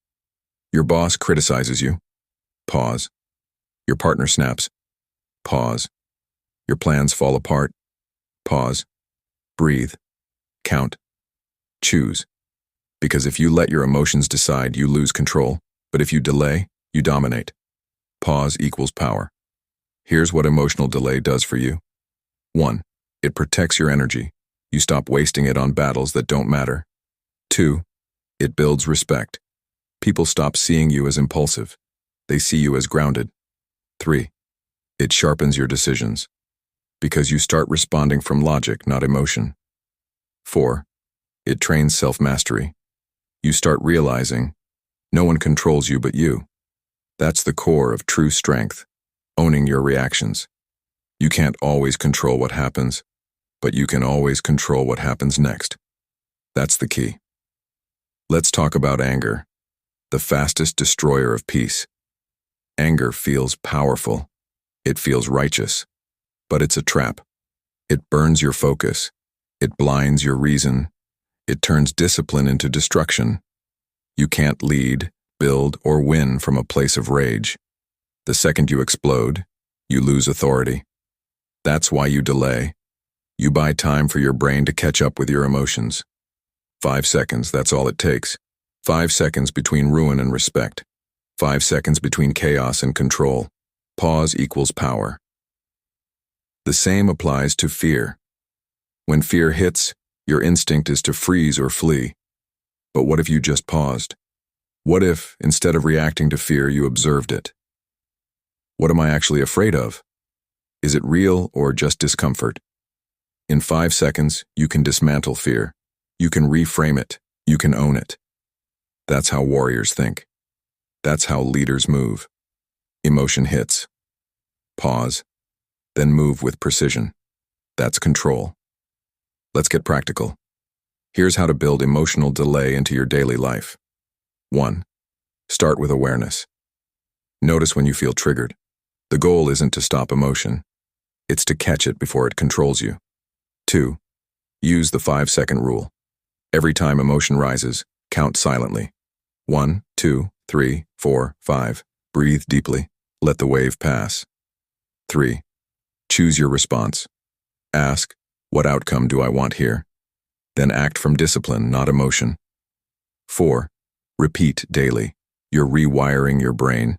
Your boss criticizes you. Pause. Your partner snaps. Pause. Your plans fall apart. Pause. Breathe. Count. Choose. Because if you let your emotions decide, you lose control. But if you delay, you dominate. Pause equals power. Here's what emotional delay does for you. 1. It protects your energy. You stop wasting it on battles that don't matter. 2. It builds respect. People stop seeing you as impulsive. They see you as grounded. 3. It sharpens your decisions. Because you start responding from logic, not emotion. 4. It trains self-mastery. You start realizing no one controls you but you. That's the core of true strength, owning your reactions. You can't always control what happens, but you can always control what happens next. That's the key. Let's talk about anger, the fastest destroyer of peace. Anger feels powerful. It feels righteous. But it's a trap. It burns your focus. It blinds your reason. It turns discipline into destruction. You can't lead, build, or win from a place of rage. The second you explode, you lose authority. That's why you delay. You buy time for your brain to catch up with your emotions. 5 seconds, that's all it takes. 5 seconds between ruin and respect. 5 seconds between chaos and control. Pause equals power. The same applies to fear. When fear hits, your instinct is to freeze or flee. But what if you just paused? What if, instead of reacting to fear, you observed it? What am I actually afraid of? Is it real or just discomfort? In 5 seconds, you can dismantle fear. You can reframe it. You can own it. That's how warriors think. That's how leaders move. Emotion hits. Pause. Then move with precision. That's control. Let's get practical. Here's how to build emotional delay into your daily life. 1. Start with awareness. Notice when you feel triggered. The goal isn't to stop emotion. It's to catch it before it controls you. 2. Use the 5-second rule. Every time emotion rises, count silently. 1, 2, 3, 4, 5. Breathe deeply. Let the wave pass. 3. Choose your response. Ask, what outcome do I want here? Then act from discipline, not emotion. 4. Repeat daily. You're rewiring your brain.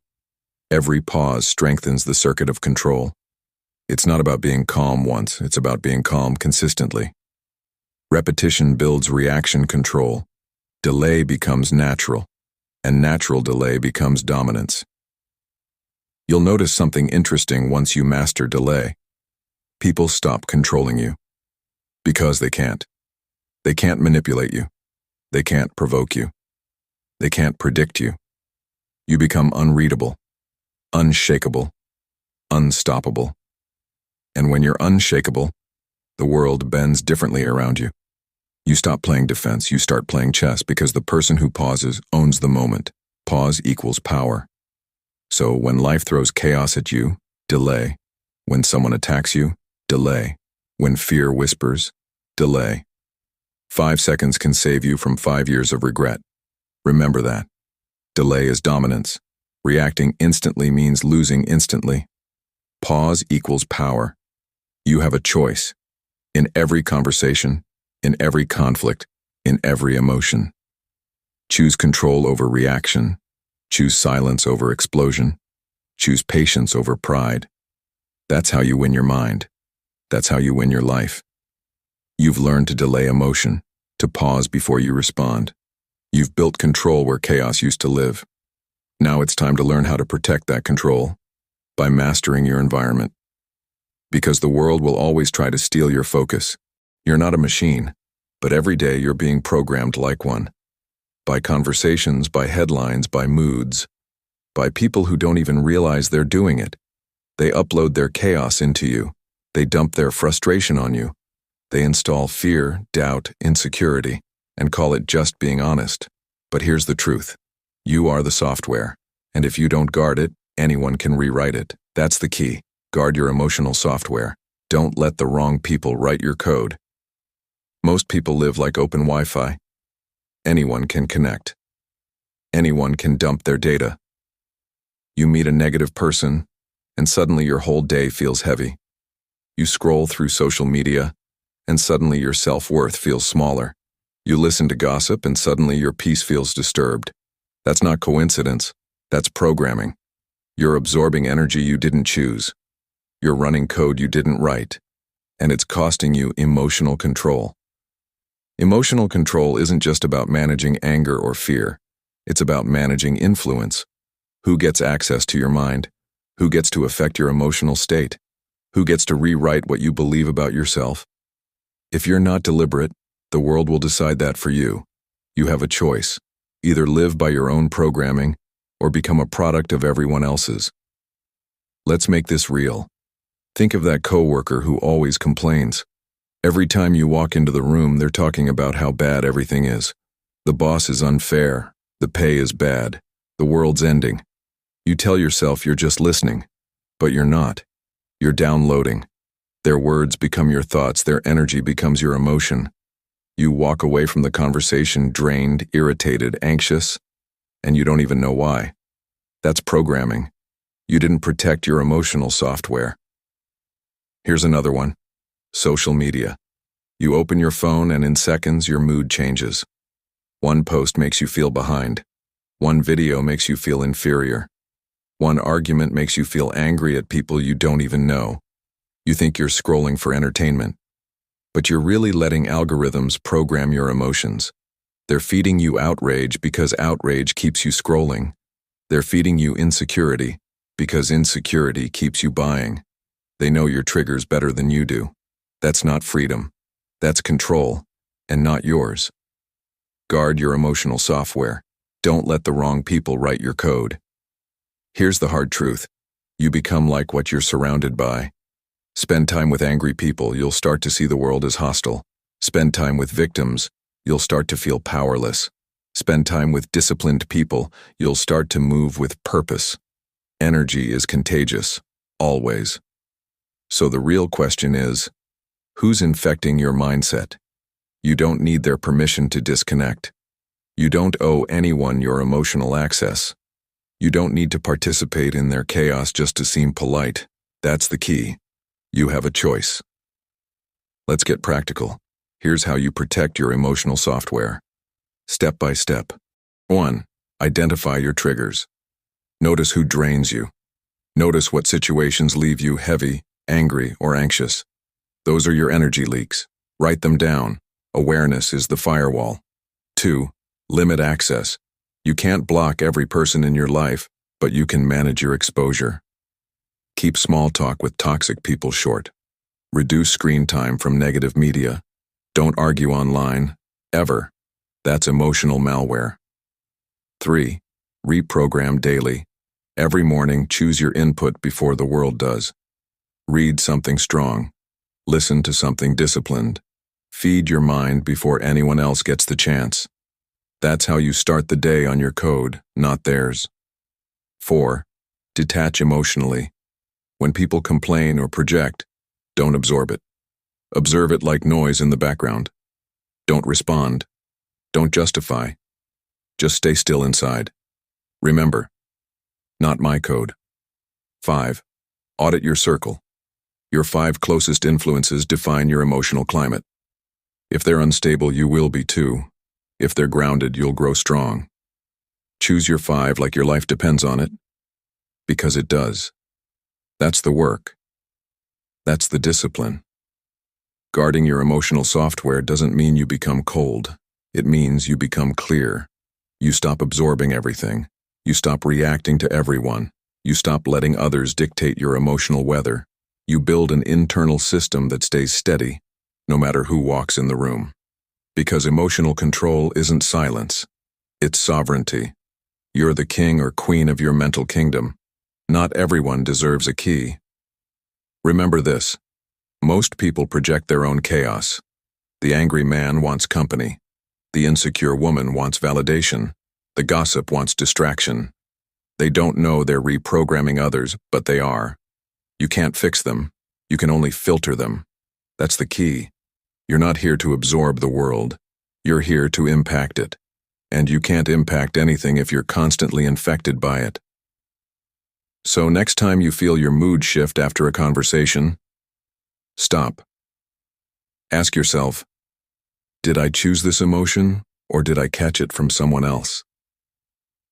Every pause strengthens the circuit of control. It's not about being calm once, it's about being calm consistently. Repetition builds reaction control. Delay becomes natural, and natural delay becomes dominance. You'll notice something interesting once you master delay. People stop controlling you. Because they can't. They can't manipulate you. They can't provoke you. They can't predict you. You become unreadable, unshakable, unstoppable. And when you're unshakable, the world bends differently around you. You stop playing defense, you start playing chess because the person who pauses owns the moment. Pause equals power. So when life throws chaos at you, delay. When someone attacks you, delay. When fear whispers, delay. 5 seconds can save you from 5 years of regret. Remember that. Delay is dominance. Reacting instantly means losing instantly. Pause equals power. You have a choice. In every conversation, in every conflict, in every emotion. Choose control over reaction. Choose silence over explosion. Choose patience over pride. That's how you win your mind. That's how you win your life. You've learned to delay emotion, to pause before you respond. You've built control where chaos used to live. Now it's time to learn how to protect that control by mastering your environment. Because the world will always try to steal your focus. You're not a machine, but every day you're being programmed like one. By conversations, by headlines, by moods, by people who don't even realize they're doing it. They upload their chaos into you. They dump their frustration on you. They install fear, doubt, insecurity, and call it just being honest. But here's the truth. You are the software, and if you don't guard it, anyone can rewrite it. That's the key. Guard your emotional software. Don't let the wrong people write your code. Most people live like open Wi-Fi. Anyone can connect. Anyone can dump their data. You meet a negative person, and suddenly your whole day feels heavy. You scroll through social media, and suddenly your self-worth feels smaller. You listen to gossip, and suddenly your peace feels disturbed. That's not coincidence. That's programming. You're absorbing energy you didn't choose. You're running code you didn't write, and it's costing you emotional control. Emotional control isn't just about managing anger or fear. It's about managing influence. Who gets access to your mind? Who gets to affect your emotional state? Who gets to rewrite what you believe about yourself? If you're not deliberate, the world will decide that for you. You have a choice. Either live by your own programming or become a product of everyone else's. Let's make this real. Think of that coworker who always complains. Every time you walk into the room, they're talking about how bad everything is. The boss is unfair. The pay is bad. The world's ending. You tell yourself you're just listening, but you're not. You're downloading. Their words become your thoughts. Their energy becomes your emotion. You walk away from the conversation drained, irritated, anxious, and you don't even know why. That's programming. You didn't protect your emotional software. Here's another one. Social media. You open your phone and in seconds your mood changes. One post makes you feel behind. One video makes you feel inferior. One argument makes you feel angry at people you don't even know. You think you're scrolling for entertainment, but you're really letting algorithms program your emotions. They're feeding you outrage because outrage keeps you scrolling. They're feeding you insecurity because insecurity keeps you buying. They know your triggers better than you do. That's not freedom. That's control, and not yours. Guard your emotional software. Don't let the wrong people write your code. Here's the hard truth. You become like what you're surrounded by. Spend time with angry people, you'll start to see the world as hostile. Spend time with victims, you'll start to feel powerless. Spend time with disciplined people, you'll start to move with purpose. Energy is contagious, always. So the real question is, who's infecting your mindset? You don't need their permission to disconnect. You don't owe anyone your emotional access. You don't need to participate in their chaos just to seem polite. That's the key. You have a choice. Let's get practical. Here's how you protect your emotional software. Step by step. 1. Identify your triggers. Notice who drains you. Notice what situations leave you heavy, angry, or anxious. Those are your energy leaks. Write them down. Awareness is the firewall. 2. Limit access. You can't block every person in your life, but you can manage your exposure. Keep small talk with toxic people short. Reduce screen time from negative media. Don't argue online, ever. That's emotional malware. 3. Reprogram daily. Every morning, choose your input before the world does. Read something strong. Listen to something disciplined. Feed your mind before anyone else gets the chance. That's how you start the day on your code, not theirs. 4. Detach emotionally. When people complain or project, don't absorb it. Observe it like noise in the background. Don't respond. Don't justify. Just stay still inside. Remember, not my code. 5. Audit your circle. Your 5 closest influences define your emotional climate. If they're unstable, you will be too. If they're grounded, you'll grow strong. Choose your 5 like your life depends on it, because it does. That's the work. That's the discipline. Guarding your emotional software doesn't mean you become cold. It means you become clear. You stop absorbing everything. You stop reacting to everyone. You stop letting others dictate your emotional weather. You build an internal system that stays steady, no matter who walks in the room. Because emotional control isn't silence. It's sovereignty. You're the king or queen of your mental kingdom. Not everyone deserves a key. Remember this. Most people project their own chaos. The angry man wants company. The insecure woman wants validation. The gossip wants distraction. They don't know they're reprogramming others, but they are. You can't fix them. You can only filter them. That's the key. You're not here to absorb the world. You're here to impact it. And you can't impact anything if you're constantly infected by it. So next time you feel your mood shift after a conversation, stop. Ask yourself, did I choose this emotion, or did I catch it from someone else?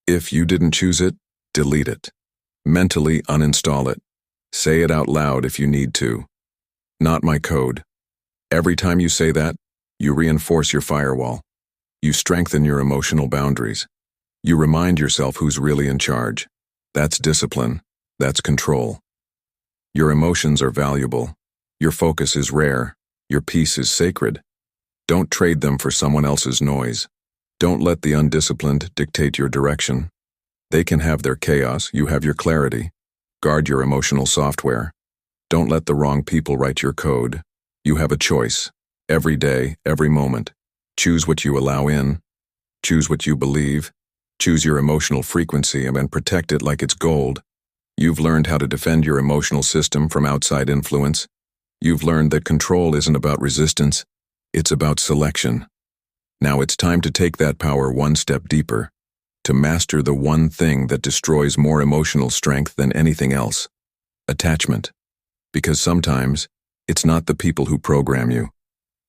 If you didn't choose it, delete it. Mentally uninstall it. Say it out loud if you need to. Not my code. Every time you say that, you reinforce your firewall. You strengthen your emotional boundaries. You remind yourself who's really in charge. That's discipline. That's control. Your emotions are valuable. Your focus is rare. Your peace is sacred. Don't trade them for someone else's noise. Don't let the undisciplined dictate your direction. They can have their chaos, you have your clarity. Guard your emotional software. Don't let the wrong people write your code. You have a choice. Every day, every moment. Choose what you allow in. Choose what you believe. Choose your emotional frequency and protect it like it's gold. You've learned how to defend your emotional system from outside influence. You've learned that control isn't about resistance. It's about selection. Now it's time to take that power one step deeper. To master the one thing that destroys more emotional strength than anything else. Attachment. Because sometimes, it's not the people who program you.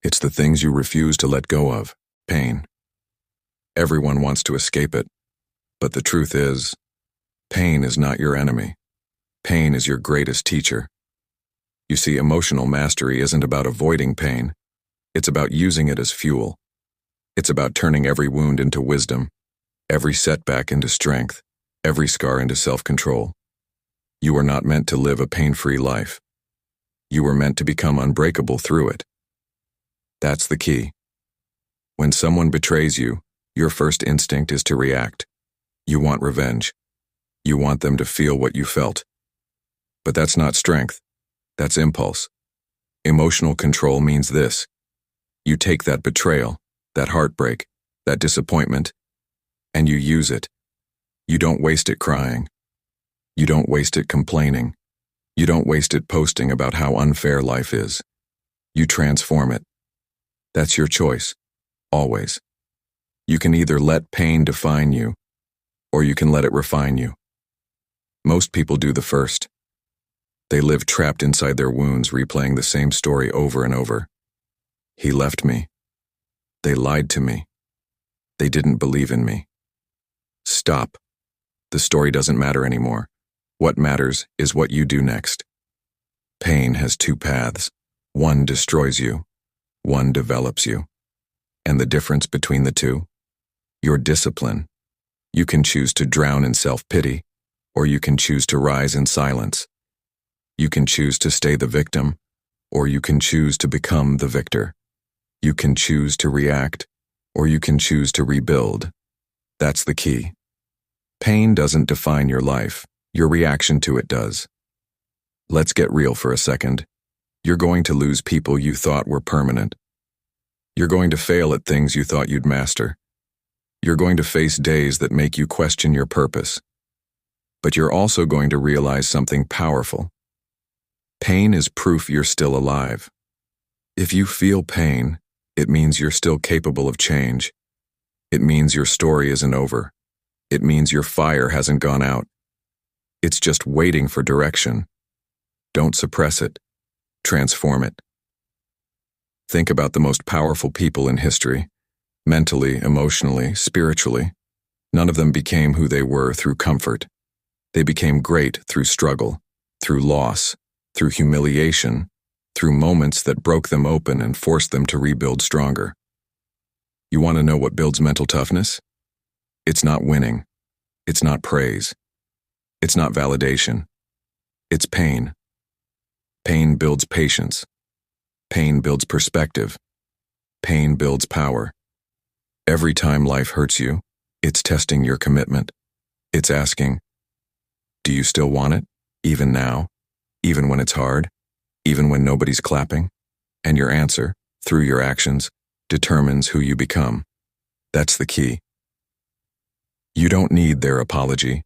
It's the things you refuse to let go of. Pain. Everyone wants to escape it. But the truth is, pain is not your enemy. Pain is your greatest teacher. You see, emotional mastery isn't about avoiding pain. It's about using it as fuel. It's about turning every wound into wisdom, every setback into strength, every scar into self-control. You are not meant to live a pain-free life. You were meant to become unbreakable through it. That's the key. When someone betrays you, your first instinct is to react. You want revenge. You want them to feel what you felt. But that's not strength. That's impulse. Emotional control means this. You take that betrayal, that heartbreak, that disappointment, and you use it. You don't waste it crying. You don't waste it complaining. You don't waste it posting about how unfair life is. You transform it. That's your choice, always. You can either let pain define you, or you can let it refine you. Most people do the first. They live trapped inside their wounds, replaying the same story over and over. He left me. They lied to me. They didn't believe in me. Stop. The story doesn't matter anymore. What matters is what you do next. Pain has 2 paths. One destroys you. One develops you. And the difference between the two? Your discipline. You can choose to drown in self-pity, or you can choose to rise in silence. You can choose to stay the victim, or you can choose to become the victor. You can choose to react, or you can choose to rebuild. That's the key. Pain doesn't define your life. Your reaction to it does. Let's get real for a second. You're going to lose people you thought were permanent. You're going to fail at things you thought you'd master. You're going to face days that make you question your purpose. But you're also going to realize something powerful. Pain is proof you're still alive. If you feel pain, it means you're still capable of change. It means your story isn't over. It means your fire hasn't gone out. It's just waiting for direction. Don't suppress it. Transform it. Think about the most powerful people in history. Mentally, emotionally, spiritually. None of them became who they were through comfort. They became great through struggle, through loss, through humiliation, through moments that broke them open and forced them to rebuild stronger. You want to know what builds mental toughness? It's not winning. It's not praise. It's not validation. It's pain. Pain builds patience. Pain builds perspective. Pain builds power. Every time life hurts you, it's testing your commitment. It's asking, do you still want it? Even now? Even when it's hard? Even when nobody's clapping? And your answer, through your actions, determines who you become. That's the key. You don't need their apology.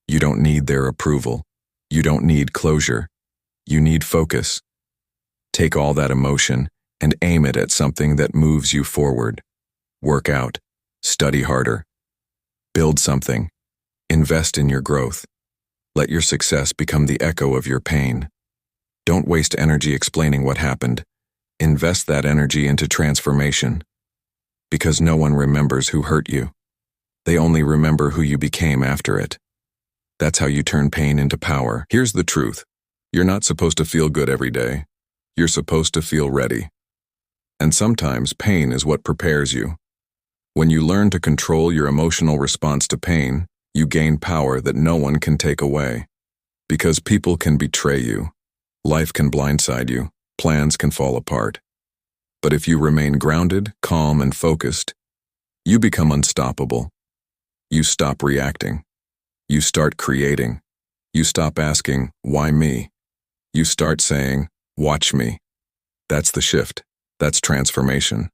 You don't need their approval. You don't need closure. You need focus. Take all that emotion and aim it at something that moves you forward. Work out. Study harder. Build something. Invest in your growth. Let your success become the echo of your pain. Don't waste energy explaining what happened. Invest that energy into transformation. Because no one remembers who hurt you. They only remember who you became after it. That's how you turn pain into power. Here's the truth. You're not supposed to feel good every day. You're supposed to feel ready. And sometimes pain is what prepares you. When you learn to control your emotional response to pain, you gain power that no one can take away. Because people can betray you. Life can blindside you. Plans can fall apart. But if you remain grounded, calm, and focused, you become unstoppable. You stop reacting. You start creating. You stop asking, why me? You start saying, watch me. That's the shift. That's transformation.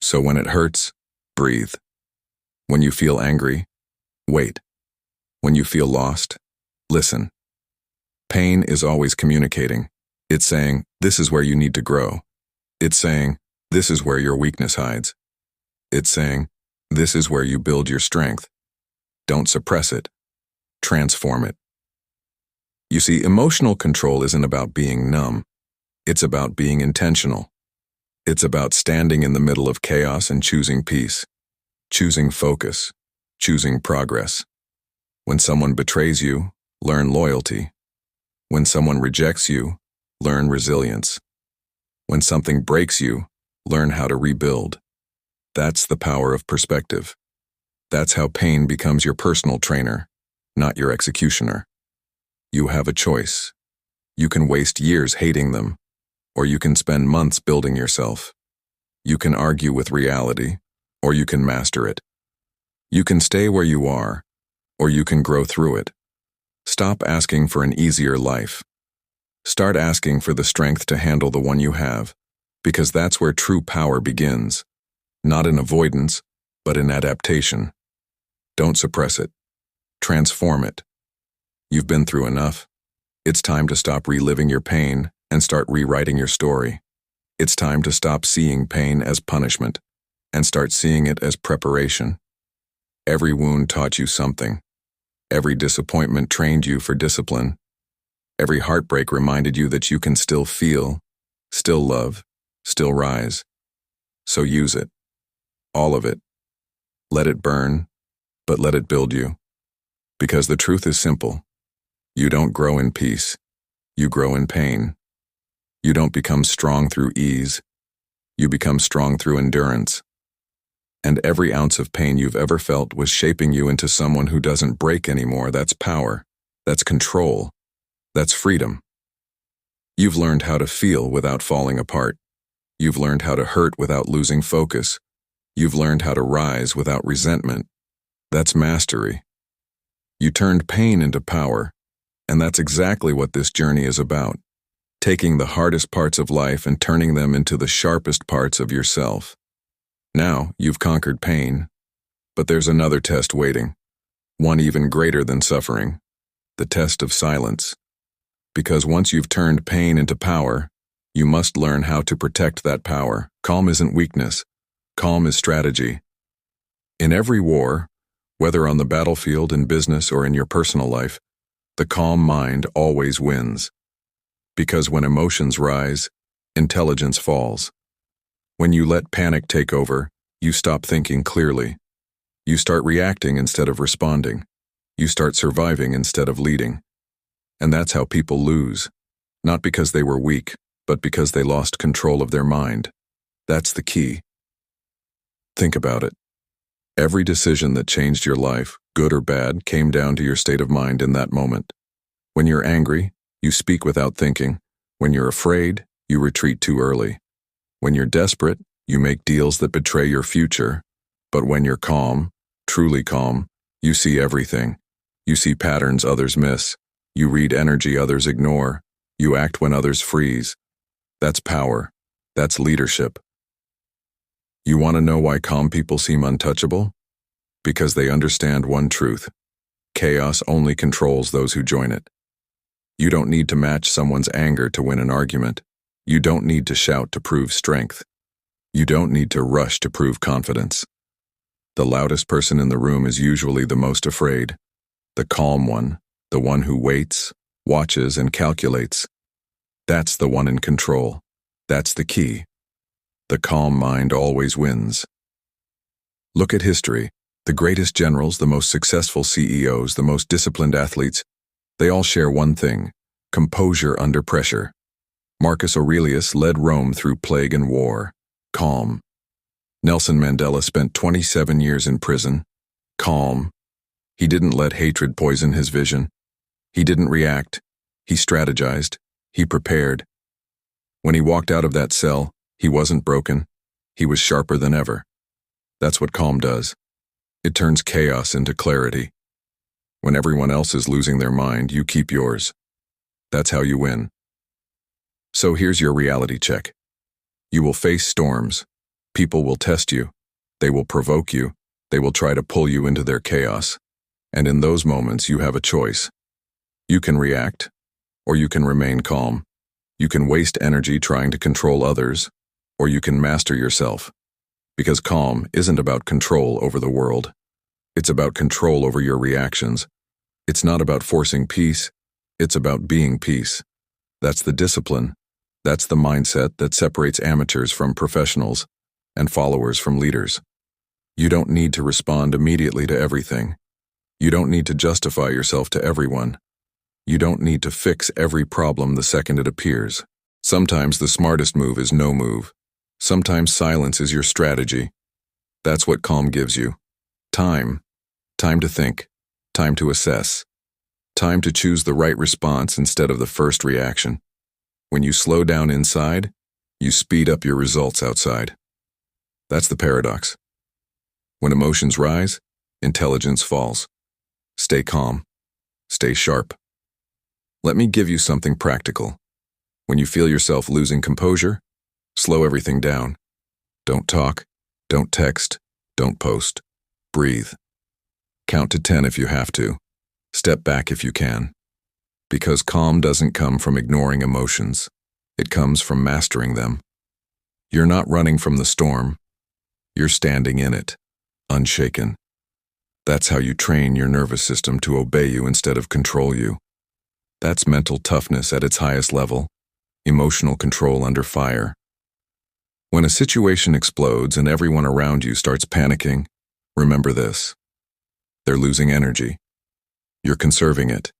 So when it hurts, breathe. When you feel angry, wait. When you feel lost, listen. Pain is always communicating. It's saying, this is where you need to grow. It's saying, this is where your weakness hides. It's saying, this is where you build your strength. Don't suppress it. Transform it. You see, emotional control isn't about being numb. It's about being intentional. It's about standing in the middle of chaos and choosing peace, choosing focus, choosing progress. When someone betrays you, learn loyalty. When someone rejects you, learn resilience. When something breaks you, learn how to rebuild. That's the power of perspective. That's how pain becomes your personal trainer, not your executioner. You have a choice. You can waste years hating them, or you can spend months building yourself. You can argue with reality, or you can master it. You can stay where you are, or you can grow through it. Stop asking for an easier life. Start asking for the strength to handle the one you have, because that's where true power begins. Not in avoidance, but in adaptation. Don't suppress it. Transform it. You've been through enough. It's time to stop reliving your pain and start rewriting your story. It's time to stop seeing pain as punishment and start seeing it as preparation. Every wound taught you something. Every disappointment trained you for discipline. Every heartbreak reminded you that you can still feel, still love, still rise. So use it. All of it. Let it burn, but let it build you. Because the truth is simple. You don't grow in peace. You grow in pain. You don't become strong through ease. You become strong through endurance. And every ounce of pain you've ever felt was shaping you into someone who doesn't break anymore. That's power. That's control. That's freedom. You've learned how to feel without falling apart. You've learned how to hurt without losing focus. You've learned how to rise without resentment. That's mastery. You turned pain into power, and that's exactly what this journey is about. Taking the hardest parts of life and turning them into the sharpest parts of yourself. Now, you've conquered pain, but there's another test waiting. One even greater than suffering. The test of silence. Because once you've turned pain into power, you must learn how to protect that power. Calm isn't weakness. Calm is strategy. In every war, whether on the battlefield, in business, or in your personal life, the calm mind always wins. Because when emotions rise, intelligence falls. When you let panic take over, you stop thinking clearly. You start reacting instead of responding. You start surviving instead of leading. And that's how people lose. Not because they were weak, but because they lost control of their mind. That's the key. Think about it. Every decision that changed your life, good or bad, came down to your state of mind in that moment. When you're angry, you speak without thinking. When you're afraid, you retreat too early. When you're desperate, you make deals that betray your future. But when you're calm, truly calm, you see everything. You see patterns others miss. You read energy others ignore. You act when others freeze. That's power. That's leadership. You want to know why calm people seem untouchable? Because they understand one truth. Chaos only controls those who join it. You don't need to match someone's anger to win an argument. You don't need to shout to prove strength. You don't need to rush to prove confidence. The loudest person in the room is usually the most afraid. The calm one, the one who waits, watches, and calculates. That's the one in control. That's the key. The calm mind always wins. Look at history. The greatest generals, the most successful CEOs, the most disciplined athletes, they all share one thing: composure under pressure. Marcus Aurelius led Rome through plague and war. Calm. Nelson Mandela spent 27 years in prison. Calm. He didn't let hatred poison his vision. He didn't react. He strategized. He prepared. When he walked out of that cell, he wasn't broken. He was sharper than ever. That's what calm does. It turns chaos into clarity. When everyone else is losing their mind, you keep yours. That's how you win. So here's your reality check. You will face storms. People will test you. They will provoke you. They will try to pull you into their chaos. And in those moments, you have a choice. You can react, or you can remain calm. You can waste energy trying to control others, or you can master yourself. Because calm isn't about control over the world. It's about control over your reactions. It's not about forcing peace. It's about being peace. That's the discipline. That's the mindset that separates amateurs from professionals and followers from leaders. You don't need to respond immediately to everything. You don't need to justify yourself to everyone. You don't need to fix every problem the second it appears. Sometimes the smartest move is no move. Sometimes silence is your strategy. That's what calm gives you. Time. Time to think. Time to assess. Time to choose the right response instead of the first reaction. When you slow down inside, you speed up your results outside. That's the paradox. When emotions rise, intelligence falls. Stay calm. Stay sharp. Let me give you something practical. When you feel yourself losing composure, slow everything down. Don't talk. Don't text. Don't post. Breathe. Count to 10 if you have to. Step back if you can. Because calm doesn't come from ignoring emotions. It comes from mastering them. You're not running from the storm. You're standing in it, unshaken. That's how you train your nervous system to obey you instead of control you. That's mental toughness at its highest level, emotional control under fire. When a situation explodes and everyone around you starts panicking, remember this. They're losing energy. You're conserving it.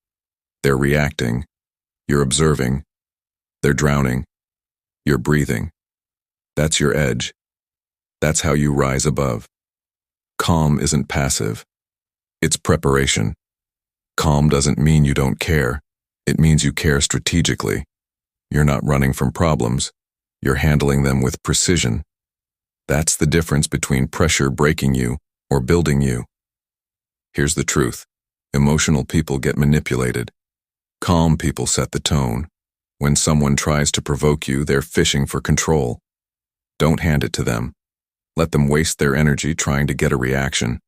They're reacting. You're observing. They're drowning. You're breathing. That's your edge. That's how you rise above. Calm isn't passive. It's preparation. Calm doesn't mean you don't care. It means you care strategically. You're not running from problems. You're handling them with precision. That's the difference between pressure breaking you or building you. Here's the truth. Emotional people get manipulated. Calm people set the tone. When someone tries to provoke you, they're fishing for control. Don't hand it to them. Let them waste their energy trying to get a reaction.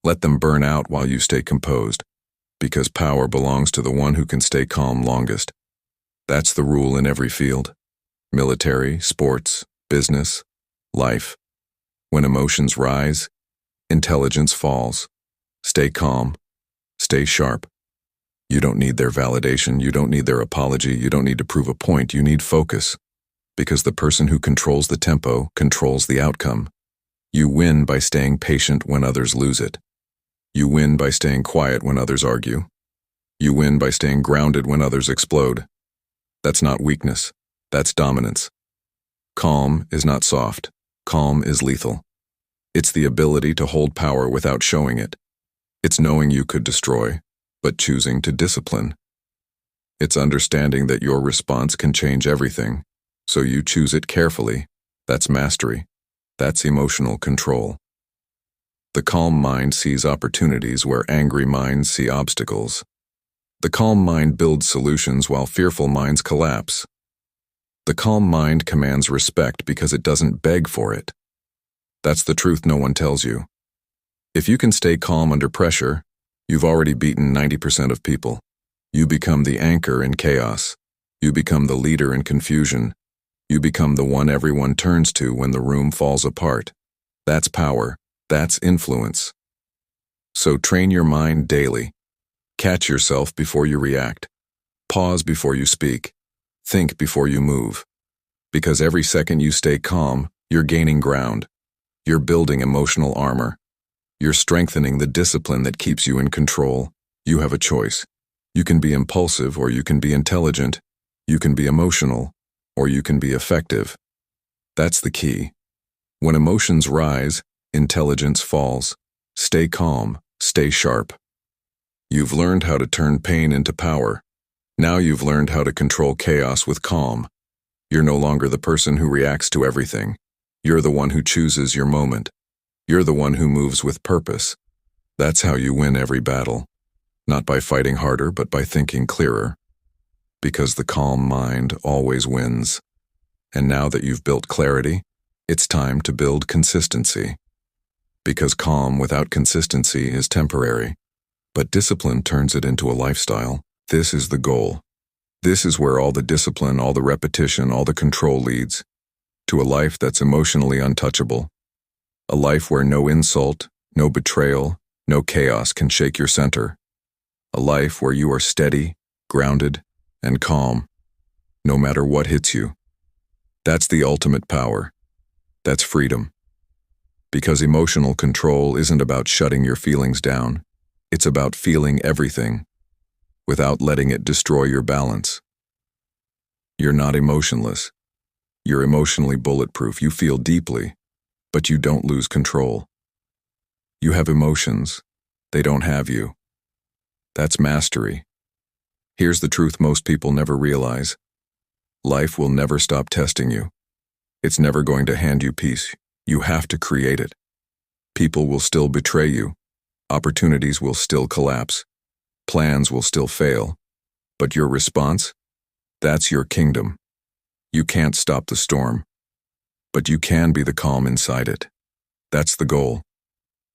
Let them burn out while you stay composed. Because power belongs to the one who can stay calm longest. That's the rule in every field. Military, sports, business, life. When emotions rise, Intelligence falls. Stay calm. Stay sharp. You don't need their validation. You don't need their apology. You don't need to prove a point. You need focus. Because the person who controls the tempo controls the outcome. You win by staying patient when others lose it. You win by staying quiet when others argue. You win by staying grounded when others explode. That's not weakness. That's dominance. Calm is not soft. Calm is lethal. It's the ability to hold power without showing it. It's knowing you could destroy, but choosing to discipline. It's understanding that your response can change everything, so you choose it carefully. That's mastery. That's emotional control. The calm mind sees opportunities where angry minds see obstacles. The calm mind builds solutions while fearful minds collapse. The calm mind commands respect because it doesn't beg for it. That's the truth no one tells you. If you can stay calm under pressure, you've already beaten 90% of people. You become the anchor in chaos. You become the leader in confusion. You become the one everyone turns to when the room falls apart. That's power. That's influence. So train your mind daily. Catch yourself before you react. Pause before you speak. Think before you move. Because every second you stay calm, you're gaining ground. You're building emotional armor. You're strengthening the discipline that keeps you in control. You have a choice. You can be impulsive or you can be intelligent. You can be emotional or you can be effective. That's the key. When emotions rise, intelligence falls. Stay calm. Stay sharp. You've learned how to turn pain into power. Now you've learned how to control chaos with calm. You're no longer the person who reacts to everything. You're the one who chooses your moment. You're the one who moves with purpose. That's how you win every battle. Not by fighting harder, but by thinking clearer. Because the calm mind always wins. And now that you've built clarity, it's time to build consistency. Because calm without consistency is temporary. But discipline turns it into a lifestyle. This is the goal. This is where all the discipline, all the repetition, all the control leads. To a life that's emotionally untouchable. A life where no insult, no betrayal, no chaos can shake your center. A life where you are steady, grounded, and calm, no matter what hits you. That's the ultimate power. That's freedom. Because emotional control isn't about shutting your feelings down. It's about feeling everything, without letting it destroy your balance. You're not emotionless. You're emotionally bulletproof. You feel deeply, but you don't lose control. You have emotions. They don't have you. That's mastery. Here's the truth most people never realize. Life will never stop testing you. It's never going to hand you peace. You have to create it. People will still betray you. Opportunities will still collapse. Plans will still fail. But your response? That's your kingdom. You can't stop the storm. But you can be the calm inside it. That's the goal.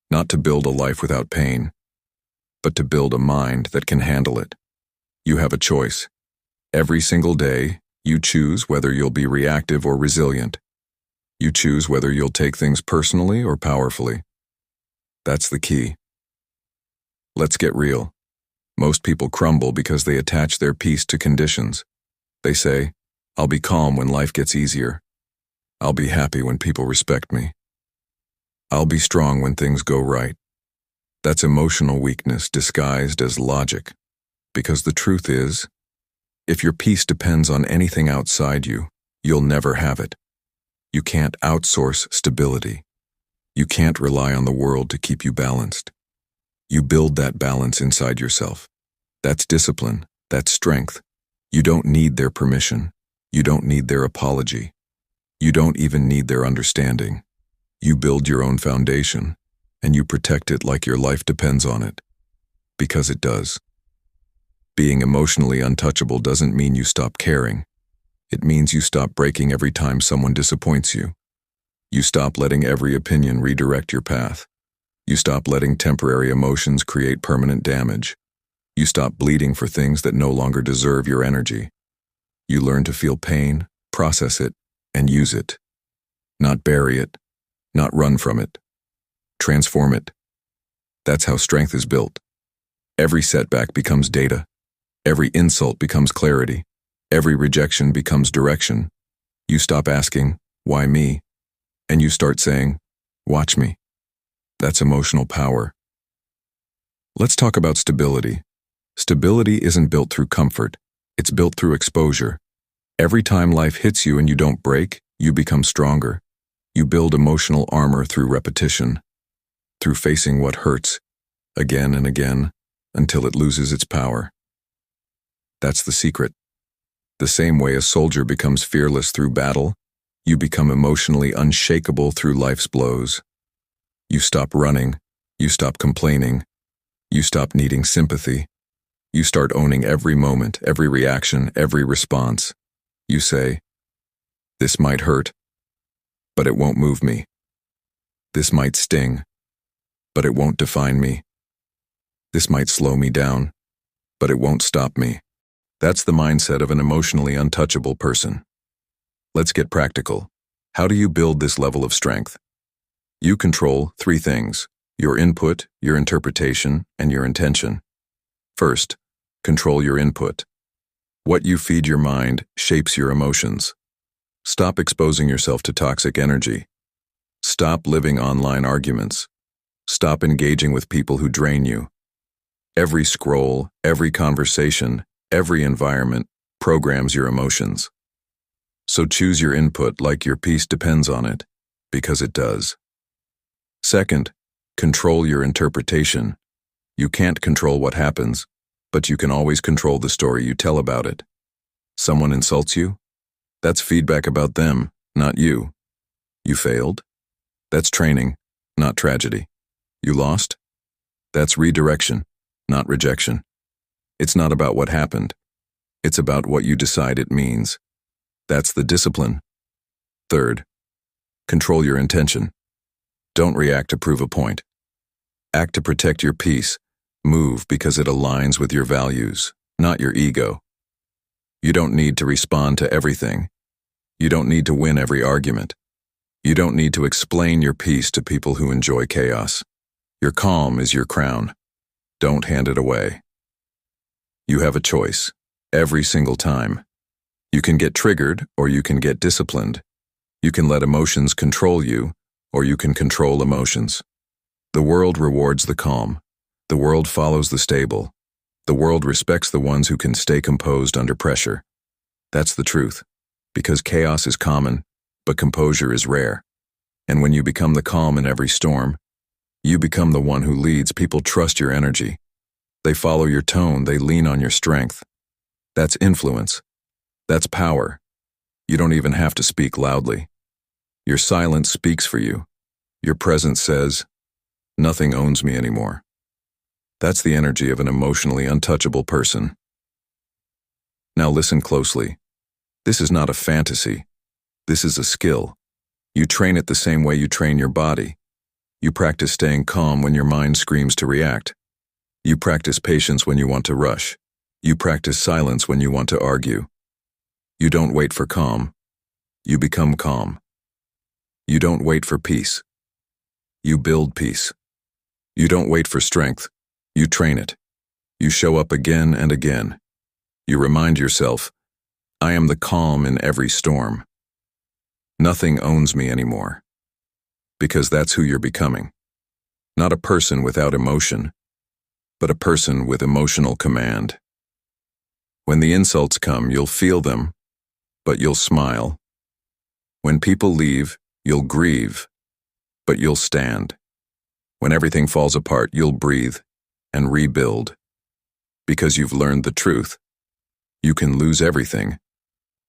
Not to build a life without pain, but to build a mind that can handle it. You have a choice. Every single day, you choose whether you'll be reactive or resilient. You choose whether you'll take things personally or powerfully. That's the key. Let's get real. Most people crumble because they attach their peace to conditions. They say, I'll be calm when life gets easier. I'll be happy when people respect me. I'll be strong when things go right. That's emotional weakness disguised as logic. Because the truth is, if your peace depends on anything outside you, you'll never have it. You can't outsource stability. You can't rely on the world to keep you balanced. You build that balance inside yourself. That's discipline. That's strength. You don't need their permission. You don't need their apology. You don't even need their understanding. You build your own foundation, and you protect it like your life depends on it. Because it does. Being emotionally untouchable doesn't mean you stop caring. It means you stop breaking every time someone disappoints you. You stop letting every opinion redirect your path. You stop letting temporary emotions create permanent damage. You stop bleeding for things that no longer deserve your energy. You learn to feel pain, process it, and use it. Not bury it, not run from it. Transform it. That's how strength is built. Every setback becomes data. Every insult becomes clarity. Every rejection becomes direction. You stop asking, "Why me?" and you start saying, "Watch me." That's emotional power. Let's talk about stability. Stability isn't built through comfort. It's built through exposure. Every time life hits you and you don't break, you become stronger. You build emotional armor through repetition, through facing what hurts, again and again, until it loses its power. That's the secret. The same way a soldier becomes fearless through battle, you become emotionally unshakable through life's blows. You stop running, you stop complaining, you stop needing sympathy. You start owning every moment, every reaction, every response. You say, "This might hurt, but it won't move me. This might sting, but it won't define me. This might slow me down, but it won't stop me." That's the mindset of an emotionally untouchable person. Let's get practical. How do you build this level of strength? You control 3 things: your input, your interpretation, and your intention. First, control your input. What you feed your mind shapes your emotions. Stop exposing yourself to toxic energy. Stop living online arguments. Stop engaging with people who drain you. Every scroll, every conversation, every environment programs your emotions. So choose your input like your peace depends on it, because it does. Second, control your interpretation. You can't control what happens, but you can always control the story you tell about it. Someone insults you? That's feedback about them, not you. You failed? That's training, not tragedy. You lost? That's redirection, not rejection. It's not about what happened. It's about what you decide it means. That's the discipline. Third, control your intention. Don't react to prove a point. Act to protect your peace. Move because it aligns with your values, not your ego. You don't need to respond to everything. You don't need to win every argument. You don't need to explain your peace to people who enjoy chaos. Your calm is your crown. Don't hand it away. You have a choice, every single time. You can get triggered or you can get disciplined. You can let emotions control you or you can control emotions. The world rewards the calm. The world follows the stable. The world respects the ones who can stay composed under pressure. That's the truth, because chaos is common, but composure is rare. And when you become the calm in every storm, you become the one who leads. People trust your energy. They follow your tone. They lean on your strength. That's influence. That's power. You don't even have to speak loudly. Your silence speaks for you. Your presence says, "Nothing owns me anymore." That's the energy of an emotionally untouchable person. Now listen closely. This is not a fantasy. This is a skill. You train it the same way you train your body. You practice staying calm when your mind screams to react. You practice patience when you want to rush. You practice silence when you want to argue. You don't wait for calm. You become calm. You don't wait for peace. You build peace. You don't wait for strength. You train it. You show up again and again. You remind yourself, "I am the calm in every storm. Nothing owns me anymore." Because that's who you're becoming. Not a person without emotion, but a person with emotional command. When the insults come, you'll feel them, but you'll smile. When people leave, you'll grieve, but you'll stand. When everything falls apart, you'll breathe and rebuild. Because you've learned the truth. You can lose everything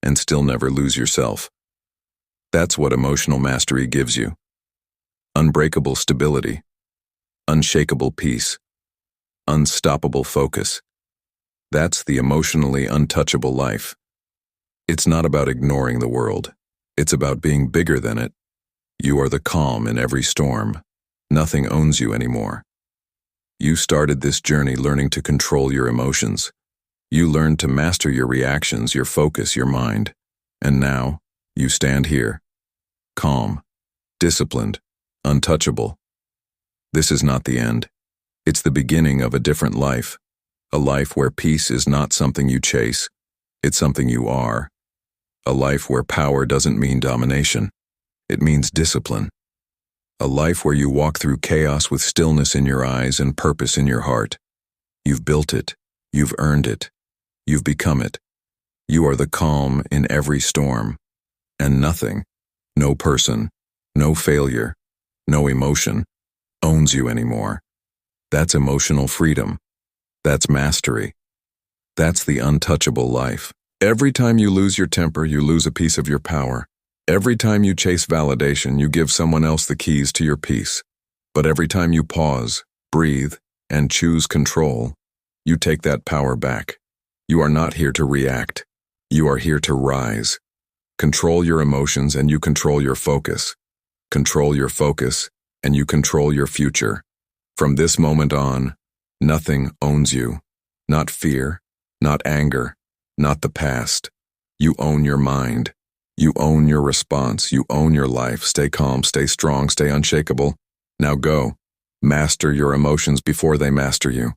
and still never lose yourself. That's what emotional mastery gives you. Unbreakable stability, unshakable peace, unstoppable focus. That's the emotionally untouchable life. It's not about ignoring the world. It's about being bigger than it. You are the calm in every storm. Nothing owns you anymore. You started this journey learning to control your emotions. You learned to master your reactions, your focus, your mind. And now, you stand here, calm, disciplined, untouchable. This is not the end. It's the beginning of a different life. A life where peace is not something you chase, it's something you are. A life where power doesn't mean domination, it means discipline. A life where you walk through chaos with stillness in your eyes and purpose in your heart. You've built it, you've earned it, you've become it. You are the calm in every storm. And nothing, no person, no failure, no emotion, owns you anymore. That's emotional freedom. That's mastery. That's the untouchable life. Every time you lose your temper, you lose a piece of your power. Every time you chase validation, you give someone else the keys to your peace. But every time you pause, breathe, and choose control, you take that power back. You are not here to react. You are here to rise. Control your emotions and you control your focus. Control your focus and you control your future. From this moment on, nothing owns you. Not fear, not anger, not the past. You own your mind. You own your response. You own your life. Stay calm, stay strong, stay unshakable. Now go. Master your emotions before they master you.